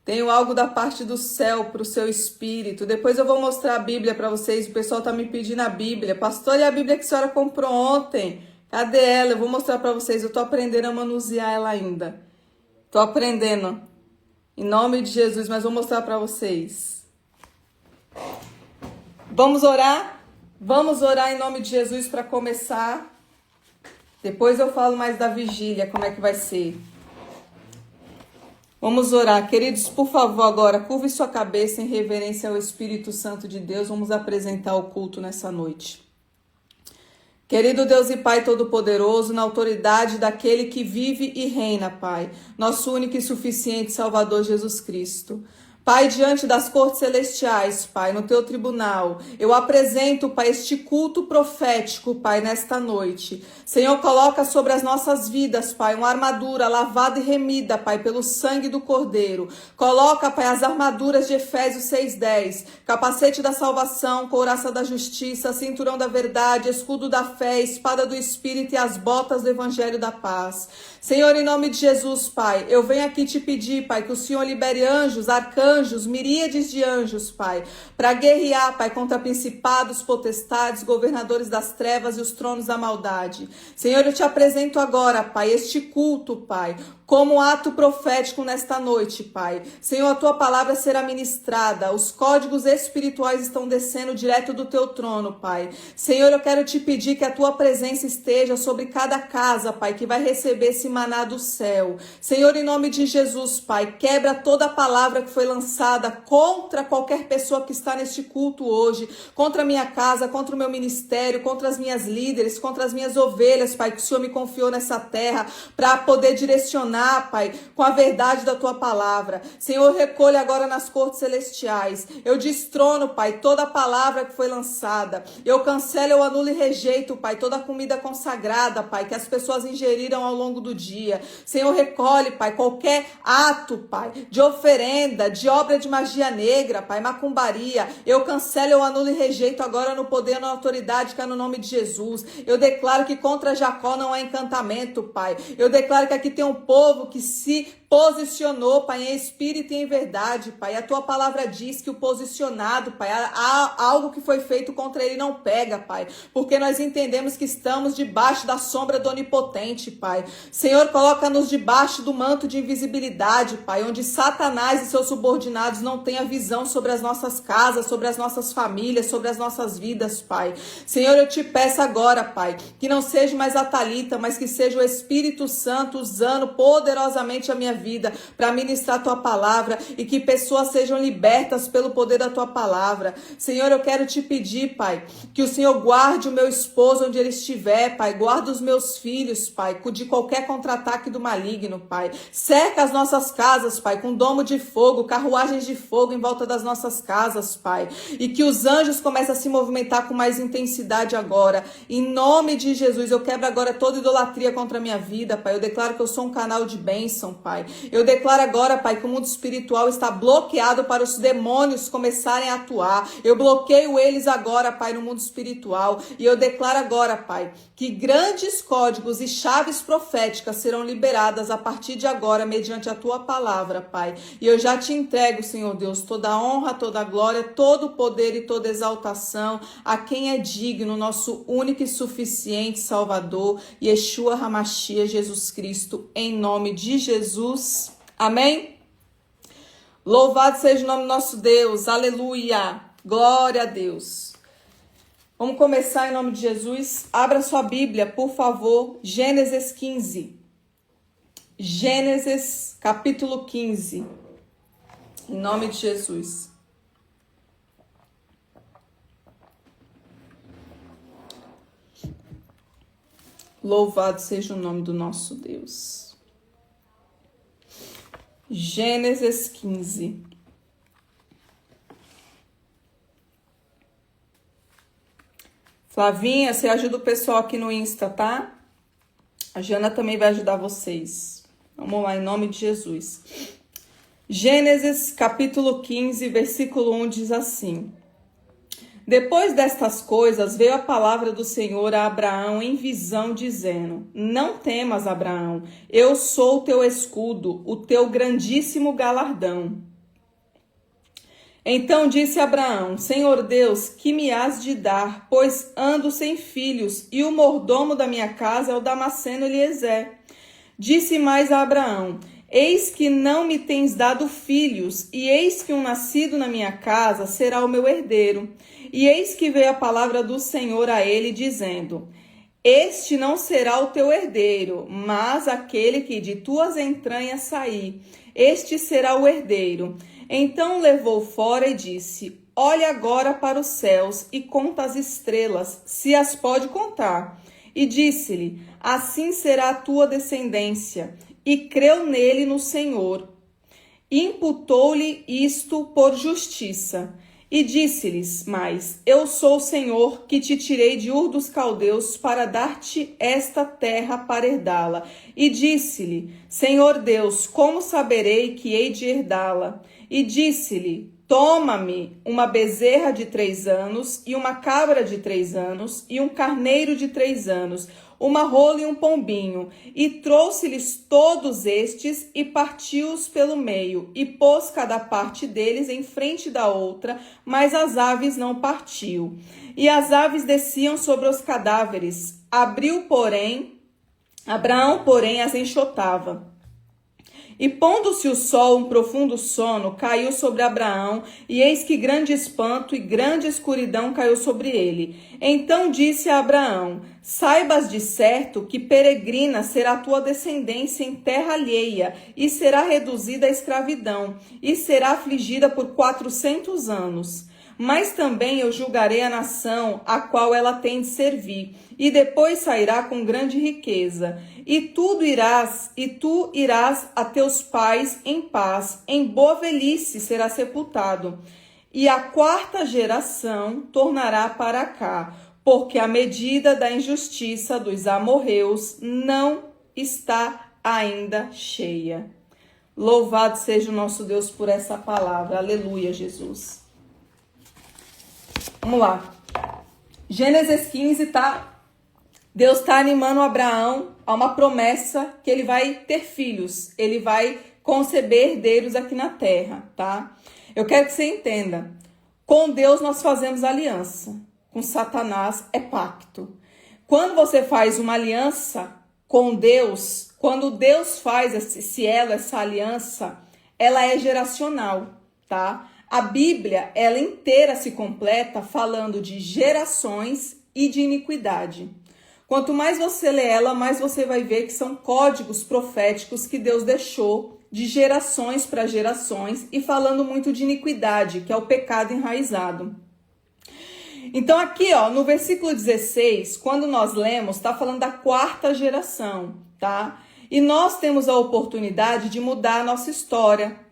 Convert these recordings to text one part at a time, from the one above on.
Tenho algo da parte do céu para o seu espírito. Depois eu vou mostrar a Bíblia para vocês. O pessoal está me pedindo a Bíblia. Pastor, e a Bíblia que a senhora comprou ontem? Cadê ela? Eu vou mostrar para vocês. Eu estou aprendendo a manusear ela ainda. Estou aprendendo. Em nome de Jesus, mas vou mostrar para vocês. Vamos orar? Vamos orar em nome de Jesus para começar. Depois eu falo mais da vigília, como é que vai ser. Vamos orar. Queridos, por favor, agora, curve sua cabeça em reverência ao Espírito Santo de Deus. Vamos apresentar o culto nessa noite. Querido Deus e Pai Todo-Poderoso, na autoridade daquele que vive e reina, Pai, nosso único e suficiente Salvador Jesus Cristo. Pai, diante das cortes celestiais, Pai, no teu tribunal, eu apresento, Pai, este culto profético, Pai, nesta noite. Senhor, coloca sobre as nossas vidas, Pai, uma armadura lavada e remida, Pai, pelo sangue do Cordeiro. Coloca, Pai, as armaduras de Efésios 6:10, capacete da salvação, couraça da justiça, cinturão da verdade, escudo da fé, espada do Espírito e as botas do Evangelho da paz. Senhor, em nome de Jesus, Pai, eu venho aqui te pedir, Pai, que o Senhor libere anjos, arcanjos, miríades de anjos, Pai, para guerrear, Pai, contra principados, potestades, governadores das trevas e os tronos da maldade. Senhor, eu te apresento agora, Pai, este culto, Pai, como ato profético nesta noite, Pai. Senhor, a tua palavra será ministrada, os códigos espirituais estão descendo direto do teu trono, Pai. Senhor, eu quero te pedir que a tua presença esteja sobre cada casa, Pai, que vai receber esse maná do céu. Senhor, em nome de Jesus, Pai, quebra toda a palavra que foi lançada contra qualquer pessoa que está neste culto hoje, contra a minha casa, contra o meu ministério, contra as minhas líderes, contra as minhas ovelhas, Pai, que o Senhor me confiou nessa terra para poder direcionar, Pai, com a verdade da tua palavra. Senhor, recolhe agora nas cortes celestiais. Eu destrono, Pai, toda a palavra que foi lançada. Eu cancelo, eu anulo e rejeito, Pai, toda a comida consagrada, Pai, que as pessoas ingeriram ao longo do dia. Senhor, recolhe, Pai, qualquer ato, Pai, de oferenda, de obra de magia negra, Pai, macumbaria. Eu cancelo, eu anulo e rejeito agora no poder e na autoridade que é no nome de Jesus. Eu declaro que contra Jacó não há encantamento, Pai. Eu declaro que aqui tem um povo que se posicionou, Pai, em espírito e em verdade, Pai. A tua palavra diz que o posicionado, Pai, algo que foi feito contra ele não pega, Pai, porque nós entendemos que estamos debaixo da sombra do Onipotente, Pai. Senhor, coloca-nos debaixo do manto de invisibilidade, Pai, onde Satanás e seus subordinados não têm a visão sobre as nossas casas, sobre as nossas famílias, sobre as nossas vidas, Pai. Senhor, eu te peço agora, Pai, que não seja mais a Thalita, mas que seja o Espírito Santo usando poderosamente a minha vida para ministrar a tua palavra e que pessoas sejam libertas pelo poder da tua palavra. Senhor, eu quero te pedir, Pai, que o Senhor guarde o meu esposo onde ele estiver, Pai, guarda os meus filhos, Pai, de qualquer contra-ataque do maligno, Pai. Cerca as nossas casas, Pai, com domo de fogo, carruagens de fogo em volta das nossas casas, Pai, e que os anjos comecem a se movimentar com mais intensidade agora. Em nome de Jesus, eu quebro agora toda idolatria contra a minha vida, Pai. Eu declaro que eu sou um canal de bênção, Pai. Eu declaro agora, Pai, que o mundo espiritual está bloqueado para os demônios começarem a atuar. Eu bloqueio eles agora, Pai, no mundo espiritual. E eu declaro agora, Pai, que grandes códigos e chaves proféticas serão liberadas a partir de agora, mediante a tua palavra, Pai. E eu já te entrego, Senhor Deus, toda a honra, toda a glória, todo o poder e toda exaltação a quem é digno, nosso único e suficiente Salvador, Yeshua HaMashiach, Jesus Cristo, em nome de Jesus. Amém? Louvado seja o nome do nosso Deus. Aleluia. Glória a Deus. Vamos começar em nome de Jesus. Abra sua Bíblia, por favor. Gênesis 15. Gênesis capítulo 15. Em nome de Jesus. Louvado seja o nome do nosso Deus. Gênesis 15. Flavinha, você ajuda o pessoal aqui no Insta, tá? A Jana também vai ajudar vocês. Vamos lá, em nome de Jesus. Gênesis capítulo 15, versículo 1 diz assim: Depois destas coisas, veio a palavra do Senhor a Abraão em visão, dizendo: Não temas, Abraão, eu sou o teu escudo, o teu grandíssimo galardão. Então disse Abraão: Senhor Deus, que me hás de dar, pois ando sem filhos, e o mordomo da minha casa é o Damasceno Eliezer. Disse mais a Abraão: Eis que não me tens dado filhos, e eis que um nascido na minha casa será o meu herdeiro. E eis que veio a palavra do Senhor a ele, dizendo: Este não será o teu herdeiro, mas aquele que de tuas entranhas sair, este será o herdeiro. Então levou fora e disse: Olhe agora para os céus e conta as estrelas, se as pode contar. E disse-lhe: Assim será a tua descendência. E creu nele no Senhor. Imputou-lhe isto por justiça. E disse-lhes mais: Eu sou o Senhor que te tirei de Ur dos Caldeus para dar-te esta terra para herdá-la. E disse-lhe: Senhor Deus, como saberei que hei de herdá-la? E disse-lhe: Toma-me uma bezerra de 3 anos, e uma cabra de 3 anos, e um carneiro de 3 anos, uma rola e um pombinho, e trouxe-lhes todos estes, e partiu-os pelo meio, e pôs cada parte deles em frente da outra, mas as aves não partiu. E as aves desciam sobre os cadáveres. Abraão, porém, as enxotava. E pondo-se o sol, um profundo sono caiu sobre Abraão, e eis que grande espanto e grande escuridão caiu sobre ele. Então disse a Abraão: Saibas de certo que peregrina será a tua descendência em terra alheia, e será reduzida à escravidão, e será afligida por 400 anos. Mas também eu julgarei a nação a qual ela tem de servir, e depois sairá com grande riqueza. E tu irás a teus pais em paz, em boa velhice será sepultado. E a 4ª geração tornará para cá, porque a medida da injustiça dos amorreus não está ainda cheia. Louvado seja o nosso Deus por essa palavra. Aleluia, Jesus. Vamos lá. Gênesis 15, Deus está animando Abraão a uma promessa que ele vai ter filhos. Ele vai conceber herdeiros aqui na terra, tá? Eu quero que você entenda. Com Deus nós fazemos aliança. Com Satanás é pacto. Quando você faz uma aliança com Deus, quando Deus faz esse elo, essa aliança, ela é geracional, tá? A Bíblia, ela inteira se completa falando de gerações e de iniquidade. Quanto mais você lê ela, mais você vai ver que são códigos proféticos que Deus deixou de gerações para gerações e falando muito de iniquidade, que é o pecado enraizado. Então aqui, no versículo 16, quando nós lemos, está falando da 4ª geração, tá? E nós temos a oportunidade de mudar a nossa história.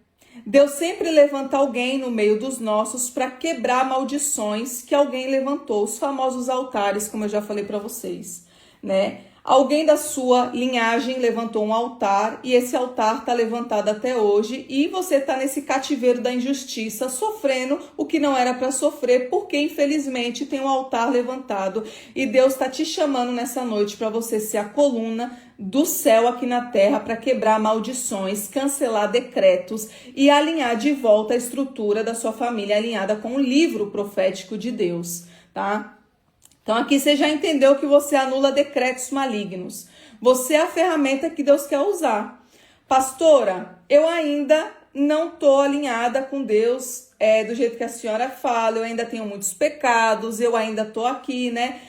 Deus sempre levanta alguém no meio dos nossos para quebrar maldições que alguém levantou, os famosos altares, como eu já falei para vocês, né? Alguém da sua linhagem levantou um altar e esse altar está levantado até hoje e você está nesse cativeiro da injustiça, sofrendo o que não era para sofrer, porque infelizmente tem um altar levantado e Deus está te chamando nessa noite para você ser a coluna do céu aqui na terra para quebrar maldições, cancelar decretos e alinhar de volta a estrutura da sua família alinhada com o livro profético de Deus, tá? Então aqui você já entendeu que você anula decretos malignos. Você é a ferramenta que Deus quer usar. Pastora, eu ainda não estou alinhada com Deus do jeito que a senhora fala, eu ainda tenho muitos pecados, eu ainda estou aqui, né?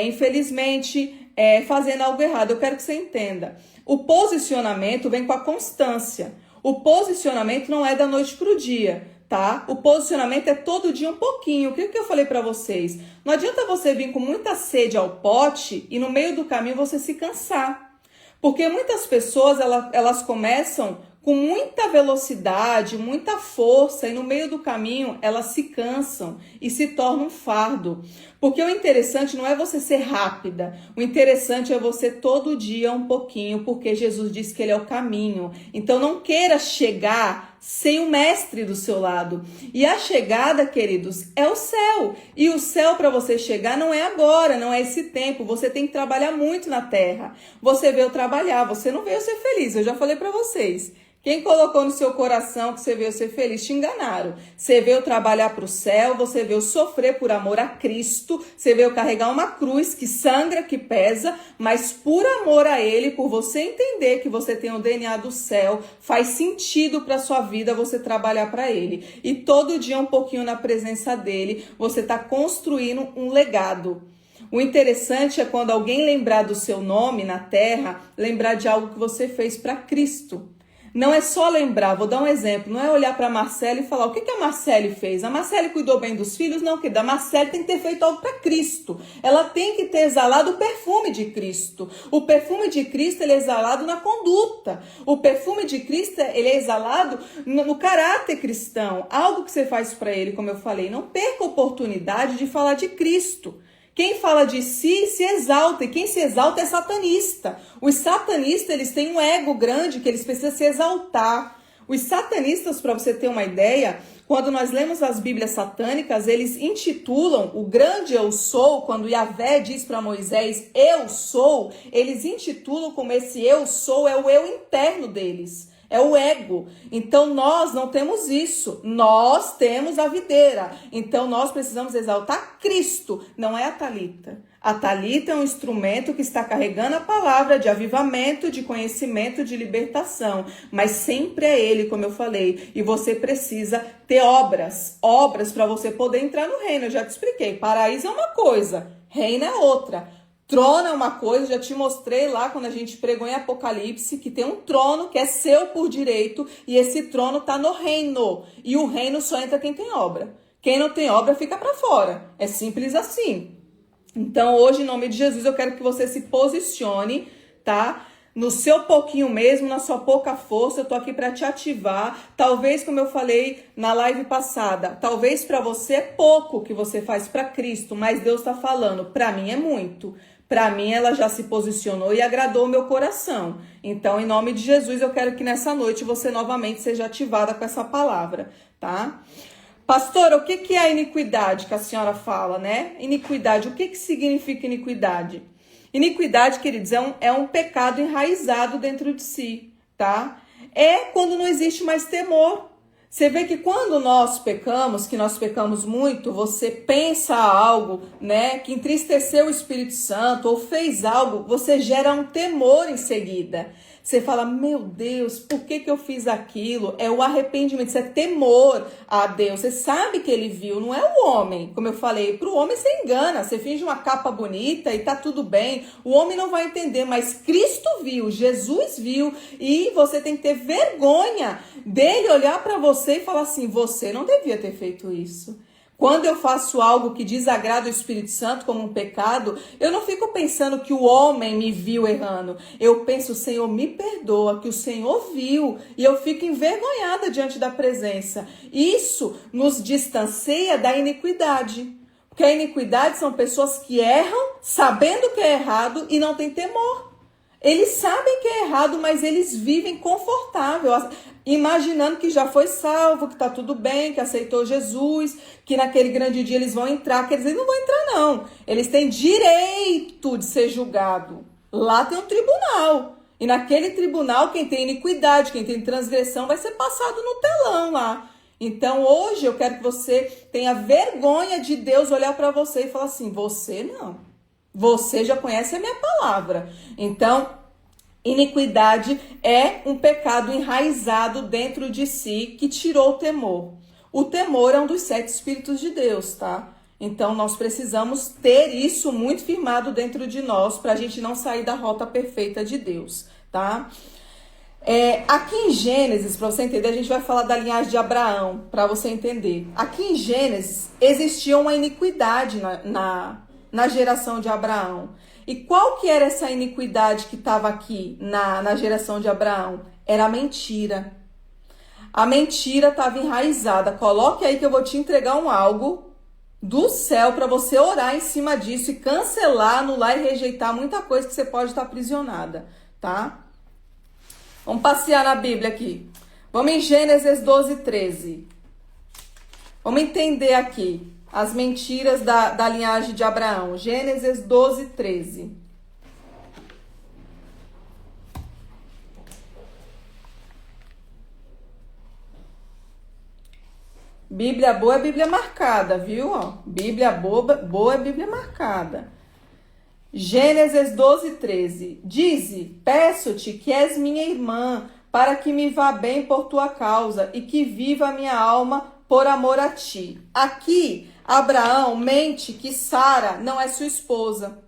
Infelizmente, fazendo algo errado. Eu quero que você entenda. O posicionamento vem com a constância. O posicionamento não é da noite para o dia, tá? O posicionamento é todo dia um pouquinho. O que eu falei para vocês? Não adianta você vir com muita sede ao pote e no meio do caminho você se cansar. Porque muitas pessoas, elas começam com muita velocidade, muita força e no meio do caminho elas se cansam e se tornam um fardo. Porque o interessante não é você ser rápida, o interessante é você todo dia um pouquinho, porque Jesus disse que ele é o caminho. Então não queira chegar sem o mestre do seu lado. E a chegada, queridos, é o céu. E o céu para você chegar não é agora, não é esse tempo. Você tem que trabalhar muito na terra. Você veio trabalhar, você não veio ser feliz. Eu já falei para vocês. Quem colocou no seu coração que você veio ser feliz, te enganaram. Você veio trabalhar para o céu, você veio sofrer por amor a Cristo, você veio carregar uma cruz que sangra, que pesa, mas por amor a Ele, por você entender que você tem o DNA do céu, faz sentido para sua vida você trabalhar para Ele. E todo dia um pouquinho na presença dEle, você está construindo um legado. O interessante é quando alguém lembrar do seu nome na terra, lembrar de algo que você fez para Cristo. Não é só lembrar, vou dar um exemplo, não é olhar para a Marcele e falar o que a Marcele fez. A Marcele cuidou bem dos filhos? Não, querida, a Marcele tem que ter feito algo para Cristo. Ela tem que ter exalado o perfume de Cristo. O perfume de Cristo ele é exalado na conduta. O perfume de Cristo ele é exalado no caráter cristão. Algo que você faz para ele, como eu falei, não perca a oportunidade de falar de Cristo. Quem fala de si se exalta, e quem se exalta é satanista. Os satanistas, eles têm um ego grande que eles precisam se exaltar. Os satanistas, para você ter uma ideia, quando nós lemos as Bíblias satânicas, eles intitulam o grande eu sou, quando Yahvé diz para Moisés, eu sou, eles intitulam como esse eu sou é o eu interno deles. É o ego. Então, nós não temos isso. Nós temos a videira. Então, nós precisamos exaltar Cristo, não é a Talita. A Talita é um instrumento que está carregando a palavra de avivamento, de conhecimento, de libertação. Mas sempre é Ele, como eu falei. E você precisa ter obras para você poder entrar no reino. Eu já te expliquei. Paraíso é uma coisa, reino é outra. Trono é uma coisa, já te mostrei lá quando a gente pregou em Apocalipse, que tem um trono que é seu por direito e esse trono está no reino. E o reino só entra quem tem obra. Quem não tem obra fica para fora. É simples assim. Então hoje, em nome de Jesus, eu quero que você se posicione, tá? No seu pouquinho mesmo, na sua pouca força, eu tô aqui para te ativar. Talvez, como eu falei na live passada, talvez para você é pouco que você faz para Cristo, mas Deus está falando, para mim é muito. Para mim, ela já se posicionou e agradou o meu coração. Então, em nome de Jesus, eu quero que nessa noite você novamente seja ativada com essa palavra, tá? Pastora, o que é a iniquidade que a senhora fala, né? Iniquidade, o que significa iniquidade? Iniquidade, queridos, é um pecado enraizado dentro de si, tá? É quando não existe mais temor. Você vê que quando nós pecamos, que nós pecamos muito, você pensa algo, né, que entristeceu o Espírito Santo ou fez algo, você gera um temor em seguida. Você fala, meu Deus, por que eu fiz aquilo? É o arrependimento, isso é temor a Deus. Você sabe que ele viu, não é o homem. Como eu falei, para o homem você engana, você finge uma capa bonita e tá tudo bem. O homem não vai entender, mas Cristo viu, Jesus viu e você tem que ter vergonha dele olhar para você e falar assim, você não devia ter feito isso. Quando eu faço algo que desagrada o Espírito Santo como um pecado, eu não fico pensando que o homem me viu errando. Eu penso, Senhor, me perdoa, que o Senhor viu. E eu fico envergonhada diante da presença. Isso nos distancia da iniquidade. Porque a iniquidade são pessoas que erram sabendo que é errado e não têm temor. Eles sabem que é errado, mas eles vivem confortável, imaginando que já foi salvo, que está tudo bem, que aceitou Jesus, que naquele grande dia eles vão entrar. Quer dizer, eles não vão entrar não. Eles têm direito de ser julgado. Lá tem um tribunal. E naquele tribunal, quem tem iniquidade, quem tem transgressão, vai ser passado no telão lá. Então, hoje, eu quero que você tenha vergonha de Deus olhar para você e falar assim, você não. Você já conhece a minha palavra. Então, iniquidade é um pecado enraizado dentro de si que tirou o temor. O temor é um dos 7 Espíritos de Deus, tá? Então, nós precisamos ter isso muito firmado dentro de nós para a gente não sair da rota perfeita de Deus, tá? Aqui em Gênesis, para você entender, a gente vai falar da linhagem de Abraão, para você entender. Aqui em Gênesis, existia uma iniquidade na geração de Abraão. E qual que era essa iniquidade que estava aqui na geração de Abraão? Era a mentira. A mentira estava enraizada. Coloque aí que eu vou te entregar algo do céu para você orar em cima disso e cancelar, anular e rejeitar muita coisa que você pode estar aprisionada, tá? Vamos passear na Bíblia aqui. Vamos em Gênesis 12, 13. Vamos entender aqui as mentiras da linhagem de Abraão. Gênesis 12, 13. Bíblia boa é Bíblia marcada, viu? Bíblia boa é Bíblia marcada. Gênesis 12, 13. Dize, peço-te que és minha irmã, para que me vá bem por tua causa e que viva a minha alma por amor a ti. Aqui, Abraão mente que Sara não é sua esposa.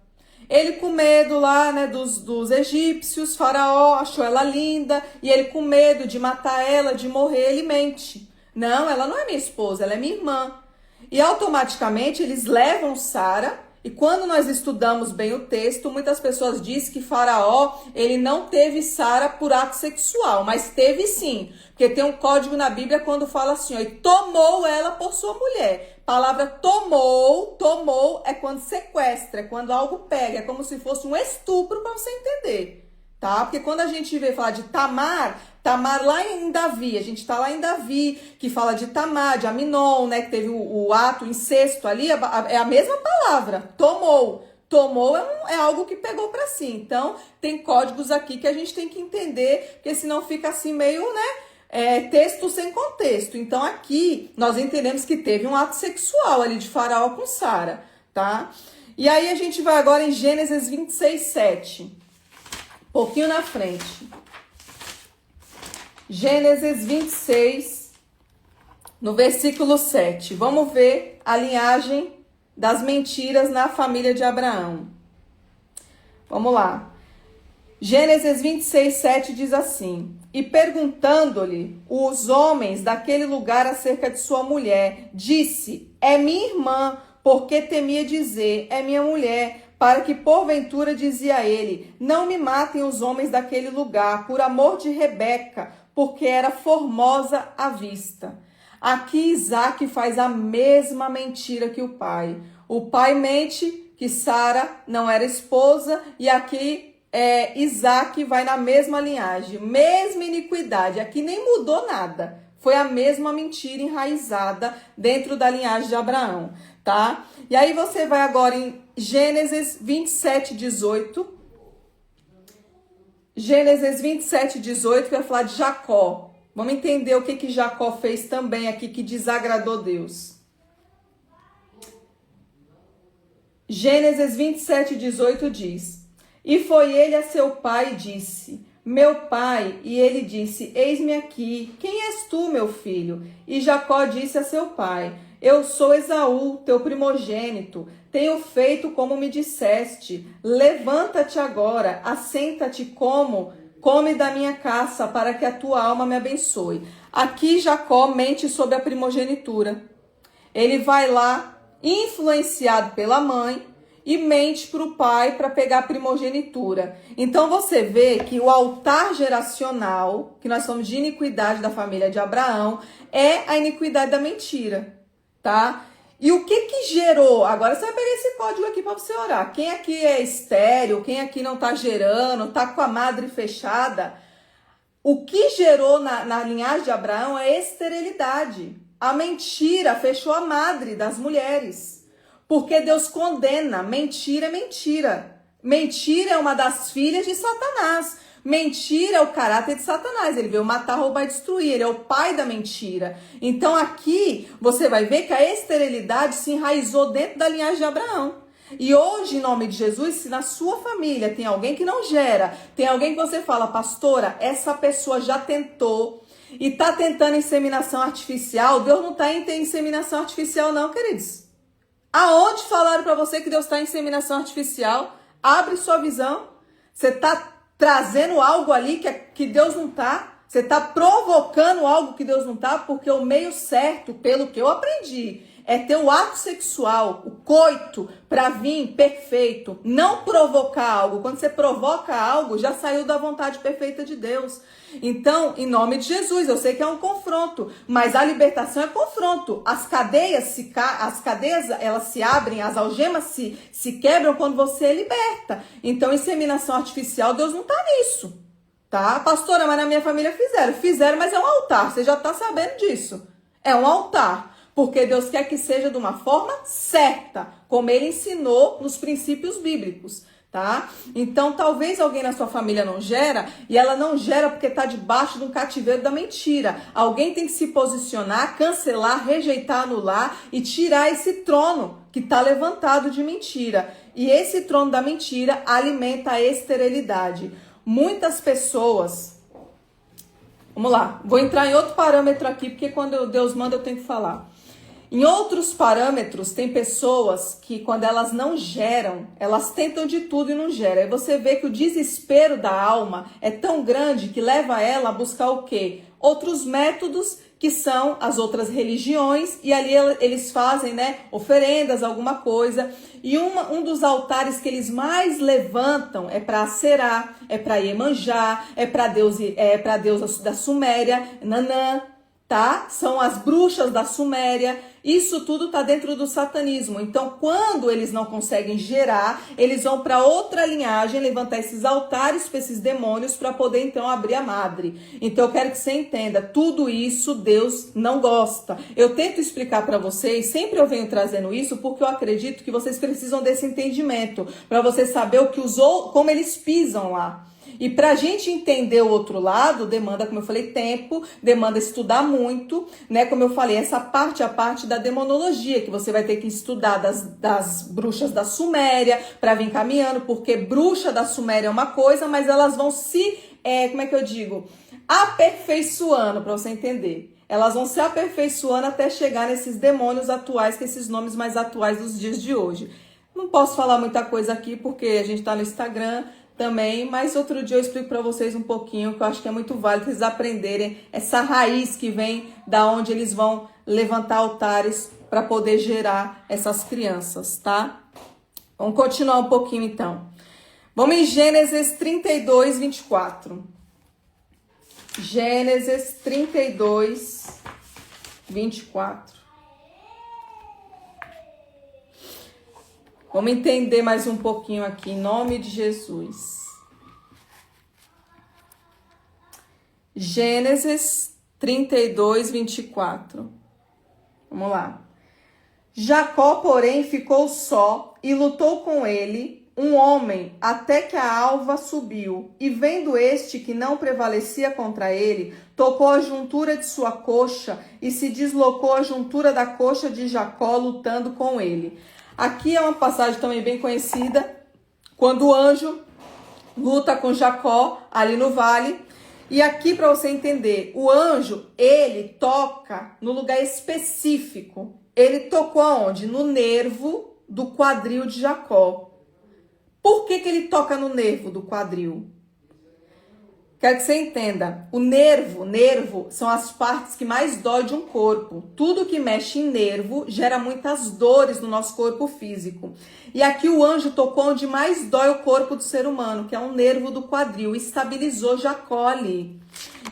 Ele com medo lá, né, dos egípcios, Faraó achou ela linda, e ele com medo de matar ela, de morrer, ele mente. Não, ela não é minha esposa, ela é minha irmã. E automaticamente eles levam Sara, e quando nós estudamos bem o texto, muitas pessoas dizem que Faraó, ele não teve Sara por ato sexual, mas teve sim. Porque tem um código na Bíblia quando fala assim, ó, e tomou ela por sua mulher. Palavra tomou é quando sequestra, é quando algo pega, é como se fosse um estupro para você entender, tá? Porque quando a gente vê falar de Tamar lá em Davi, a gente está lá em Davi, que fala de Tamar, de Aminon, né, que teve o ato, o incesto ali, é a mesma palavra, tomou. Tomou é algo que pegou para si. Então, tem códigos aqui que a gente tem que entender, porque senão fica assim meio, né, texto sem contexto. Então, aqui, nós entendemos que teve um ato sexual ali de Faraó com Sara, tá? E aí, a gente vai agora em Gênesis 26, 7. Um pouquinho na frente. Gênesis 26, no versículo 7. Vamos ver a linhagem das mentiras na família de Abraão. Vamos lá. Gênesis 26, 7 diz assim: E perguntando-lhe os homens daquele lugar acerca de sua mulher, disse, é minha irmã, porque temia dizer, é minha mulher, para que porventura dizia ele, não me matem os homens daquele lugar, por amor de Rebeca, porque era formosa à vista. Aqui Isaac faz a mesma mentira que o pai. O pai mente que Sara não era esposa, e aqui Isaac vai na mesma linhagem, mesma iniquidade. Aqui nem mudou nada. Foi a mesma mentira enraizada dentro da linhagem de Abraão, tá? E aí você vai agora em Gênesis 27, 18. Gênesis 27, 18, que vai falar de Jacó. Vamos entender o que Jacó fez também aqui que desagradou Deus. Gênesis 27, 18 diz, E foi ele a seu pai e disse, meu pai, e ele disse, eis-me aqui, quem és tu, meu filho? E Jacó disse a seu pai, eu sou Esaú, teu primogênito, tenho feito como me disseste, levanta-te agora, assenta-te come da minha caça, para que a tua alma me abençoe. Aqui Jacó mente sobre a primogenitura. Ele vai lá, influenciado pela mãe, e mente para o pai para pegar a primogenitura. Então você vê que o altar geracional, que nós somos de iniquidade da família de Abraão, é a iniquidade da mentira, tá? E o que gerou? Agora você vai pegar esse código aqui para você orar. Quem aqui é estéril, quem aqui não está gerando, está com a madre fechada, o que gerou na linhagem de Abraão é esterilidade. A mentira fechou a madre das mulheres. Porque Deus condena. Mentira é mentira. Mentira é uma das filhas de Satanás. Mentira é o caráter de Satanás. Ele veio matar, roubar e destruir. Ele é o pai da mentira. Então aqui você vai ver que a esterilidade se enraizou dentro da linhagem de Abraão. E hoje, em nome de Jesus, se na sua família tem alguém que não gera, tem alguém que você fala, pastora, essa pessoa já tentou e está tentando inseminação artificial, Deus não está em ter inseminação artificial não, queridos. Aonde falaram para você que Deus está em inseminação artificial? Abre sua visão. Você está trazendo algo ali que Deus não está. Você está provocando algo que Deus não está, porque o meio certo, pelo que eu aprendi, é ter o ato sexual, o coito, para vir perfeito. Não provocar algo. Quando você provoca algo, já saiu da vontade perfeita de Deus. Então, em nome de Jesus, eu sei que é um confronto, mas a libertação é confronto. As cadeias elas se abrem, as algemas se quebram quando você liberta. Então, inseminação artificial, Deus não está nisso. tá? Pastora, mas na minha família fizeram, mas é um altar, você já tá sabendo disso. É um altar, porque Deus quer que seja de uma forma certa, como ele ensinou nos princípios bíblicos, tá? Então, talvez alguém na sua família não gera, e ela não gera porque está debaixo de um cativeiro da mentira. Alguém tem que se posicionar, cancelar, rejeitar, anular e tirar esse trono que está levantado de mentira. E esse trono da mentira alimenta a esterilidade. Muitas pessoas... Vamos lá, vou entrar em outro parâmetro aqui, porque quando Deus manda eu tenho que falar. Em outros parâmetros, tem pessoas que quando elas não geram, elas tentam de tudo e não geram. Aí você vê que o desespero da alma é tão grande que leva ela a buscar o quê? Outros métodos que são as outras religiões, e ali eles fazem, né, oferendas, alguma coisa. E um dos altares que eles mais levantam é para Aserá, é para Iemanjá, é para deusa da Suméria, Nanã, tá? São as bruxas da Suméria. Isso tudo tá dentro do satanismo. Então, quando eles não conseguem gerar, eles vão para outra linhagem, levantar esses altares para esses demônios para poder então abrir a madre. Então, eu quero que você entenda, tudo isso Deus não gosta. Eu tento explicar para vocês, sempre eu venho trazendo isso porque eu acredito que vocês precisam desse entendimento, para vocês saber o que como eles pisam lá. E para a gente entender o outro lado, demanda, como eu falei, tempo, demanda estudar muito, né? Como eu falei, essa parte é a parte da demonologia, que você vai ter que estudar das bruxas da Suméria, para vir caminhando, porque bruxa da Suméria é uma coisa, mas elas vão se, aperfeiçoando, para você entender. Elas vão se aperfeiçoando até chegar nesses demônios atuais, que esses nomes mais atuais dos dias de hoje. Não posso falar muita coisa aqui, porque a gente está no Instagram também, mas outro dia eu explico para vocês um pouquinho, que eu acho que é muito válido vocês aprenderem essa raiz que vem da onde eles vão levantar altares para poder gerar essas crianças, tá? Vamos continuar um pouquinho então. Vamos em Gênesis 32, 24. Gênesis 32, 24. Vamos entender mais um pouquinho aqui, em nome de Jesus. Gênesis 32, 24. Vamos lá. Jacó, porém, ficou só e lutou com ele um homem até que a alva subiu. E vendo este que não prevalecia contra ele, tocou a juntura de sua coxa e se deslocou a juntura da coxa de Jacó, lutando com ele. Aqui é uma passagem também bem conhecida, quando o anjo luta com Jacó ali no vale. E aqui, para você entender, o anjo, ele toca no lugar específico. Ele tocou aonde? No nervo do quadril de Jacó. Por que ele toca no nervo do quadril? Quero que você entenda, o nervo são as partes que mais dói de um corpo. Tudo que mexe em nervo gera muitas dores no nosso corpo físico. E aqui o anjo tocou onde mais dói o corpo do ser humano, que é o nervo do quadril, e estabilizou Jacó ali.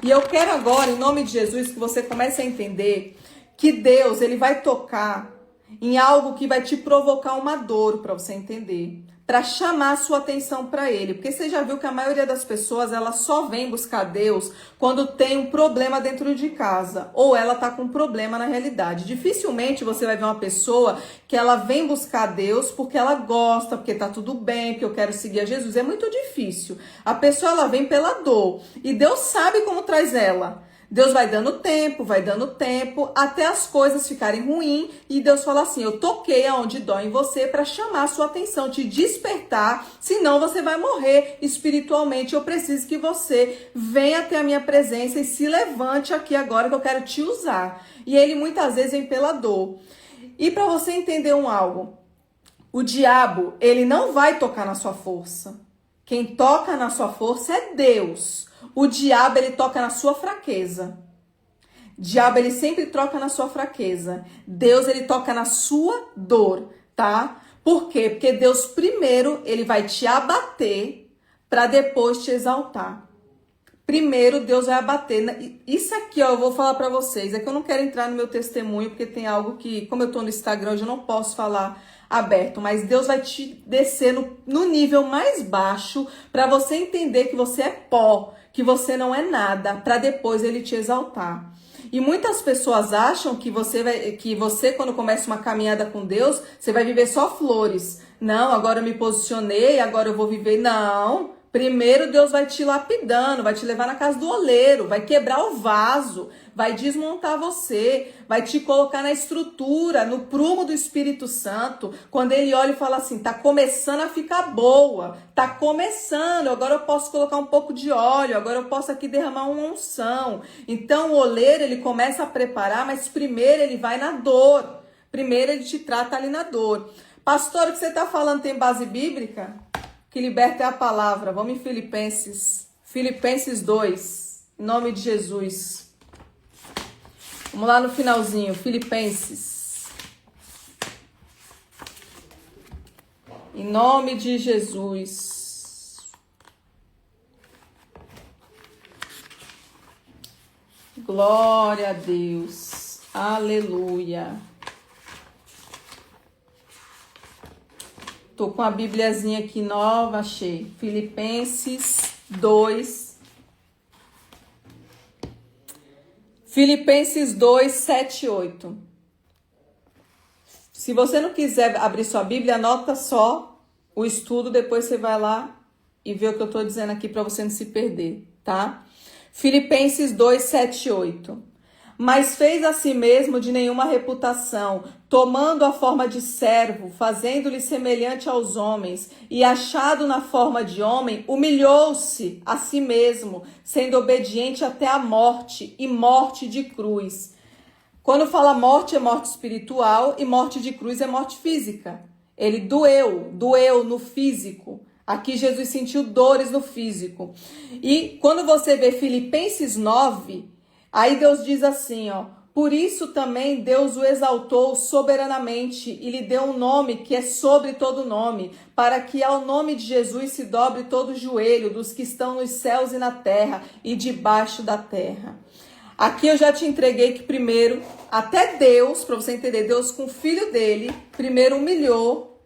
E eu quero agora, em nome de Jesus, que você comece a entender que Deus, ele vai tocar em algo que vai te provocar uma dor, para você entender, para chamar a sua atenção para ele. Porque você já viu que a maioria das pessoas, ela só vem buscar Deus quando tem um problema dentro de casa, ou ela tá com um problema na realidade. Dificilmente você vai ver uma pessoa que ela vem buscar Deus porque ela gosta, porque tá tudo bem, porque eu quero seguir a Jesus. É muito difícil. A pessoa, ela vem pela dor, e Deus sabe como traz ela. Deus vai dando tempo, até as coisas ficarem ruins, e Deus fala assim, eu toquei aonde dói em você para chamar a sua atenção, te despertar, senão você vai morrer espiritualmente. Eu preciso que você venha até a minha presença e se levante aqui agora, que eu quero te usar. E ele muitas vezes vem pela dor. E para você entender algo, o diabo, ele não vai tocar na sua força. Quem toca na sua força é Deus. O diabo, ele toca na sua fraqueza. O diabo, ele sempre toca na sua fraqueza. Deus, ele toca na sua dor, tá? Por quê? Porque Deus, primeiro, ele vai te abater para depois te exaltar. Primeiro, Deus vai abater. Isso aqui, ó, eu vou falar para vocês. É que eu não quero entrar no meu testemunho, porque tem algo que, como eu tô no Instagram, hoje eu não posso falar aberto, mas Deus vai te descer no nível mais baixo para você entender que você é pó, que você não é nada, para depois ele te exaltar. E muitas pessoas acham que você, quando começa uma caminhada com Deus, você vai viver só flores. Não, agora eu me posicionei, agora eu vou viver. Não. Primeiro Deus vai te lapidando, vai te levar na casa do oleiro, vai quebrar o vaso, vai desmontar você, vai te colocar na estrutura, no prumo do Espírito Santo. Quando ele olha e fala assim, tá começando a ficar boa, tá começando, agora eu posso colocar um pouco de óleo, agora eu posso aqui derramar uma unção. Então o oleiro, ele começa a preparar, mas primeiro ele vai na dor, primeiro ele te trata ali na dor. Pastor, o que você está falando tem base bíblica? Que liberta é a palavra. Vamos em Filipenses. Filipenses 2. Em nome de Jesus. Vamos lá no finalzinho. Filipenses. Em nome de Jesus. Glória a Deus. Aleluia. Tô com a Bibliazinha aqui nova, achei. Filipenses 2. Filipenses 2, 7 e 8. Se você não quiser abrir sua Bíblia, anota só o estudo, depois você vai lá e vê o que eu tô dizendo aqui para você não se perder, tá? Filipenses 2, 7 e 8. Mas fez a si mesmo de nenhuma reputação, tomando a forma de servo, fazendo-lhe semelhante aos homens, e achado na forma de homem, humilhou-se a si mesmo, sendo obediente até a morte, e morte de cruz. Quando fala morte, é morte espiritual, e morte de cruz é morte física. Ele doeu no físico. Aqui Jesus sentiu dores no físico. E quando você vê Filipenses 9... aí Deus diz assim, ó, por isso também Deus o exaltou soberanamente e lhe deu um nome que é sobre todo nome, para que ao nome de Jesus se dobre todo o joelho dos que estão nos céus e na terra e debaixo da terra. Aqui eu já te entreguei que primeiro, até Deus, para você entender, Deus com o filho dele, primeiro humilhou,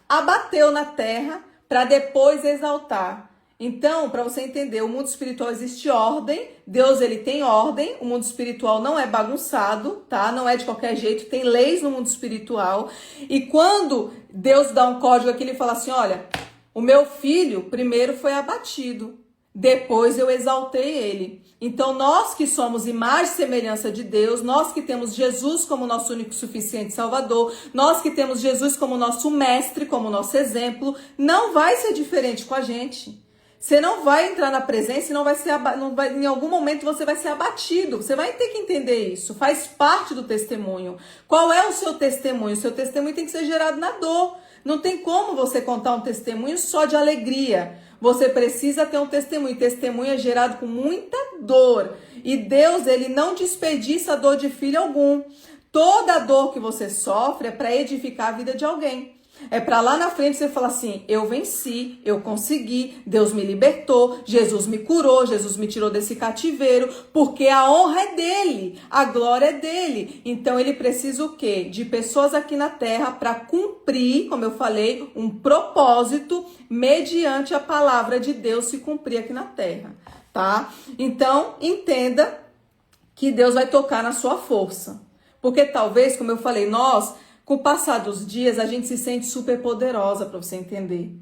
abateu na terra para depois exaltar. Então, para você entender, o mundo espiritual existe ordem, Deus ele tem ordem, o mundo espiritual não é bagunçado, tá? Não é de qualquer jeito, tem leis no mundo espiritual. E quando Deus dá um código aqui, ele fala assim, olha, o meu filho primeiro foi abatido, depois eu exaltei ele. Então, nós que somos imagem e semelhança de Deus, nós que temos Jesus como nosso único e suficiente Salvador, nós que temos Jesus como nosso mestre, como nosso exemplo, não vai ser diferente com a gente. Você não vai entrar na presença e em algum momento você vai ser abatido. Você vai ter que entender isso. Faz parte do testemunho. Qual é o seu testemunho? O seu testemunho tem que ser gerado na dor. Não tem como você contar um testemunho só de alegria. Você precisa ter um testemunho. Testemunho é gerado com muita dor. E Deus, ele não desperdiça dor de filho algum. Toda dor que você sofre é para edificar a vida de alguém. É para lá na frente você falar assim, eu venci, eu consegui, Deus me libertou, Jesus me curou, Jesus me tirou desse cativeiro, porque a honra é dele, a glória é dele. Então ele precisa o quê? De pessoas aqui na terra para cumprir, como eu falei, um propósito mediante a palavra de Deus se cumprir aqui na terra, tá? Então entenda que Deus vai tocar na sua força, porque talvez, como eu falei, com o passar dos dias, a gente se sente super poderosa, para você entender.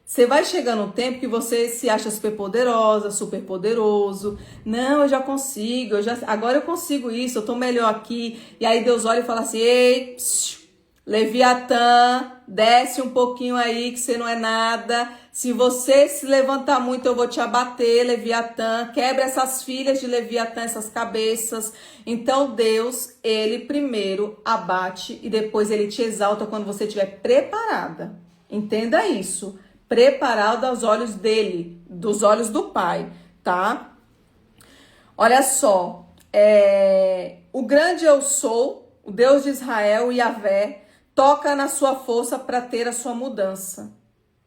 Você vai chegando um tempo que você se acha super poderosa, super poderoso. Não, eu já consigo, agora eu consigo isso, eu tô melhor aqui. E aí Deus olha e fala assim, ei, Leviatã, desce um pouquinho aí que você não é nada. Se você se levantar muito, eu vou te abater, Leviatã. Quebra essas filhas de Leviatã, essas cabeças. Então Deus, ele primeiro abate e depois ele te exalta quando você estiver preparada. Entenda isso. Preparada aos olhos dele, dos olhos do Pai, tá? Olha só, o grande eu sou, o Deus de Israel, Yahvé, toca na sua força para ter a sua mudança,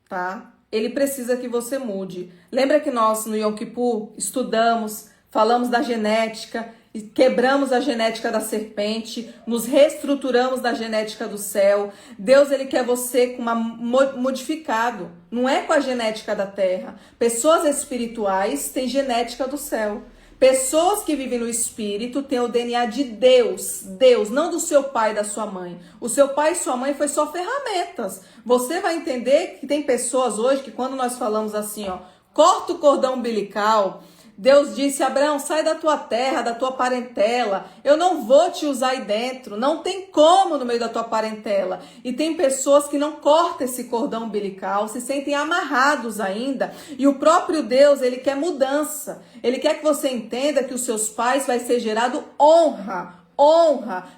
tá? Ele precisa que você mude. Lembra que nós no Yom Kippur estudamos, falamos da genética, quebramos a genética da serpente, nos reestruturamos da genética do céu. Deus, ele quer você com modificado, não é com a genética da terra. Pessoas espirituais têm genética do céu. Pessoas que vivem no espírito têm o DNA de Deus, não do seu pai e da sua mãe. O seu pai e sua mãe foi só ferramentas. Você vai entender que tem pessoas hoje que quando nós falamos assim, ó, corta o cordão umbilical, Deus disse, Abraão, sai da tua terra, da tua parentela, eu não vou te usar aí dentro, não tem como no meio da tua parentela. E tem pessoas que não cortam esse cordão umbilical, se sentem amarrados ainda, e o próprio Deus, ele quer mudança, ele quer que você entenda que os seus pais vai ser gerado honra,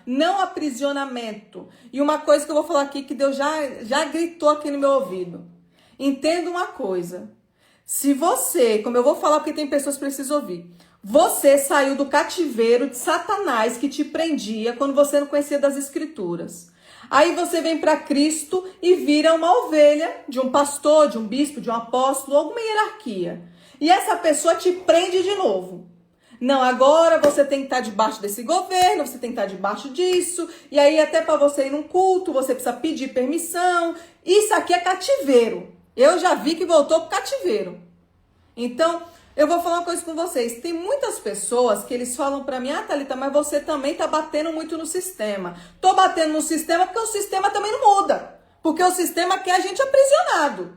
não aprisionamento. E uma coisa que eu vou falar aqui, que Deus já gritou aqui no meu ouvido, entenda uma coisa, se você, como eu vou falar porque tem pessoas que precisam ouvir, você saiu do cativeiro de Satanás que te prendia quando você não conhecia das escrituras. Aí você vem para Cristo e vira uma ovelha de um pastor, de um bispo, de um apóstolo, alguma hierarquia. E essa pessoa te prende de novo. Não, agora você tem que estar debaixo desse governo, você tem que estar debaixo disso, e aí até para você ir num culto, você precisa pedir permissão. Isso aqui é cativeiro. Eu já vi que voltou pro cativeiro. Então, eu vou falar uma coisa com vocês. Tem muitas pessoas que eles falam pra mim, Thalita, mas você também tá batendo muito no sistema. Tô batendo no sistema porque o sistema também não muda. Porque o sistema quer a gente aprisionado.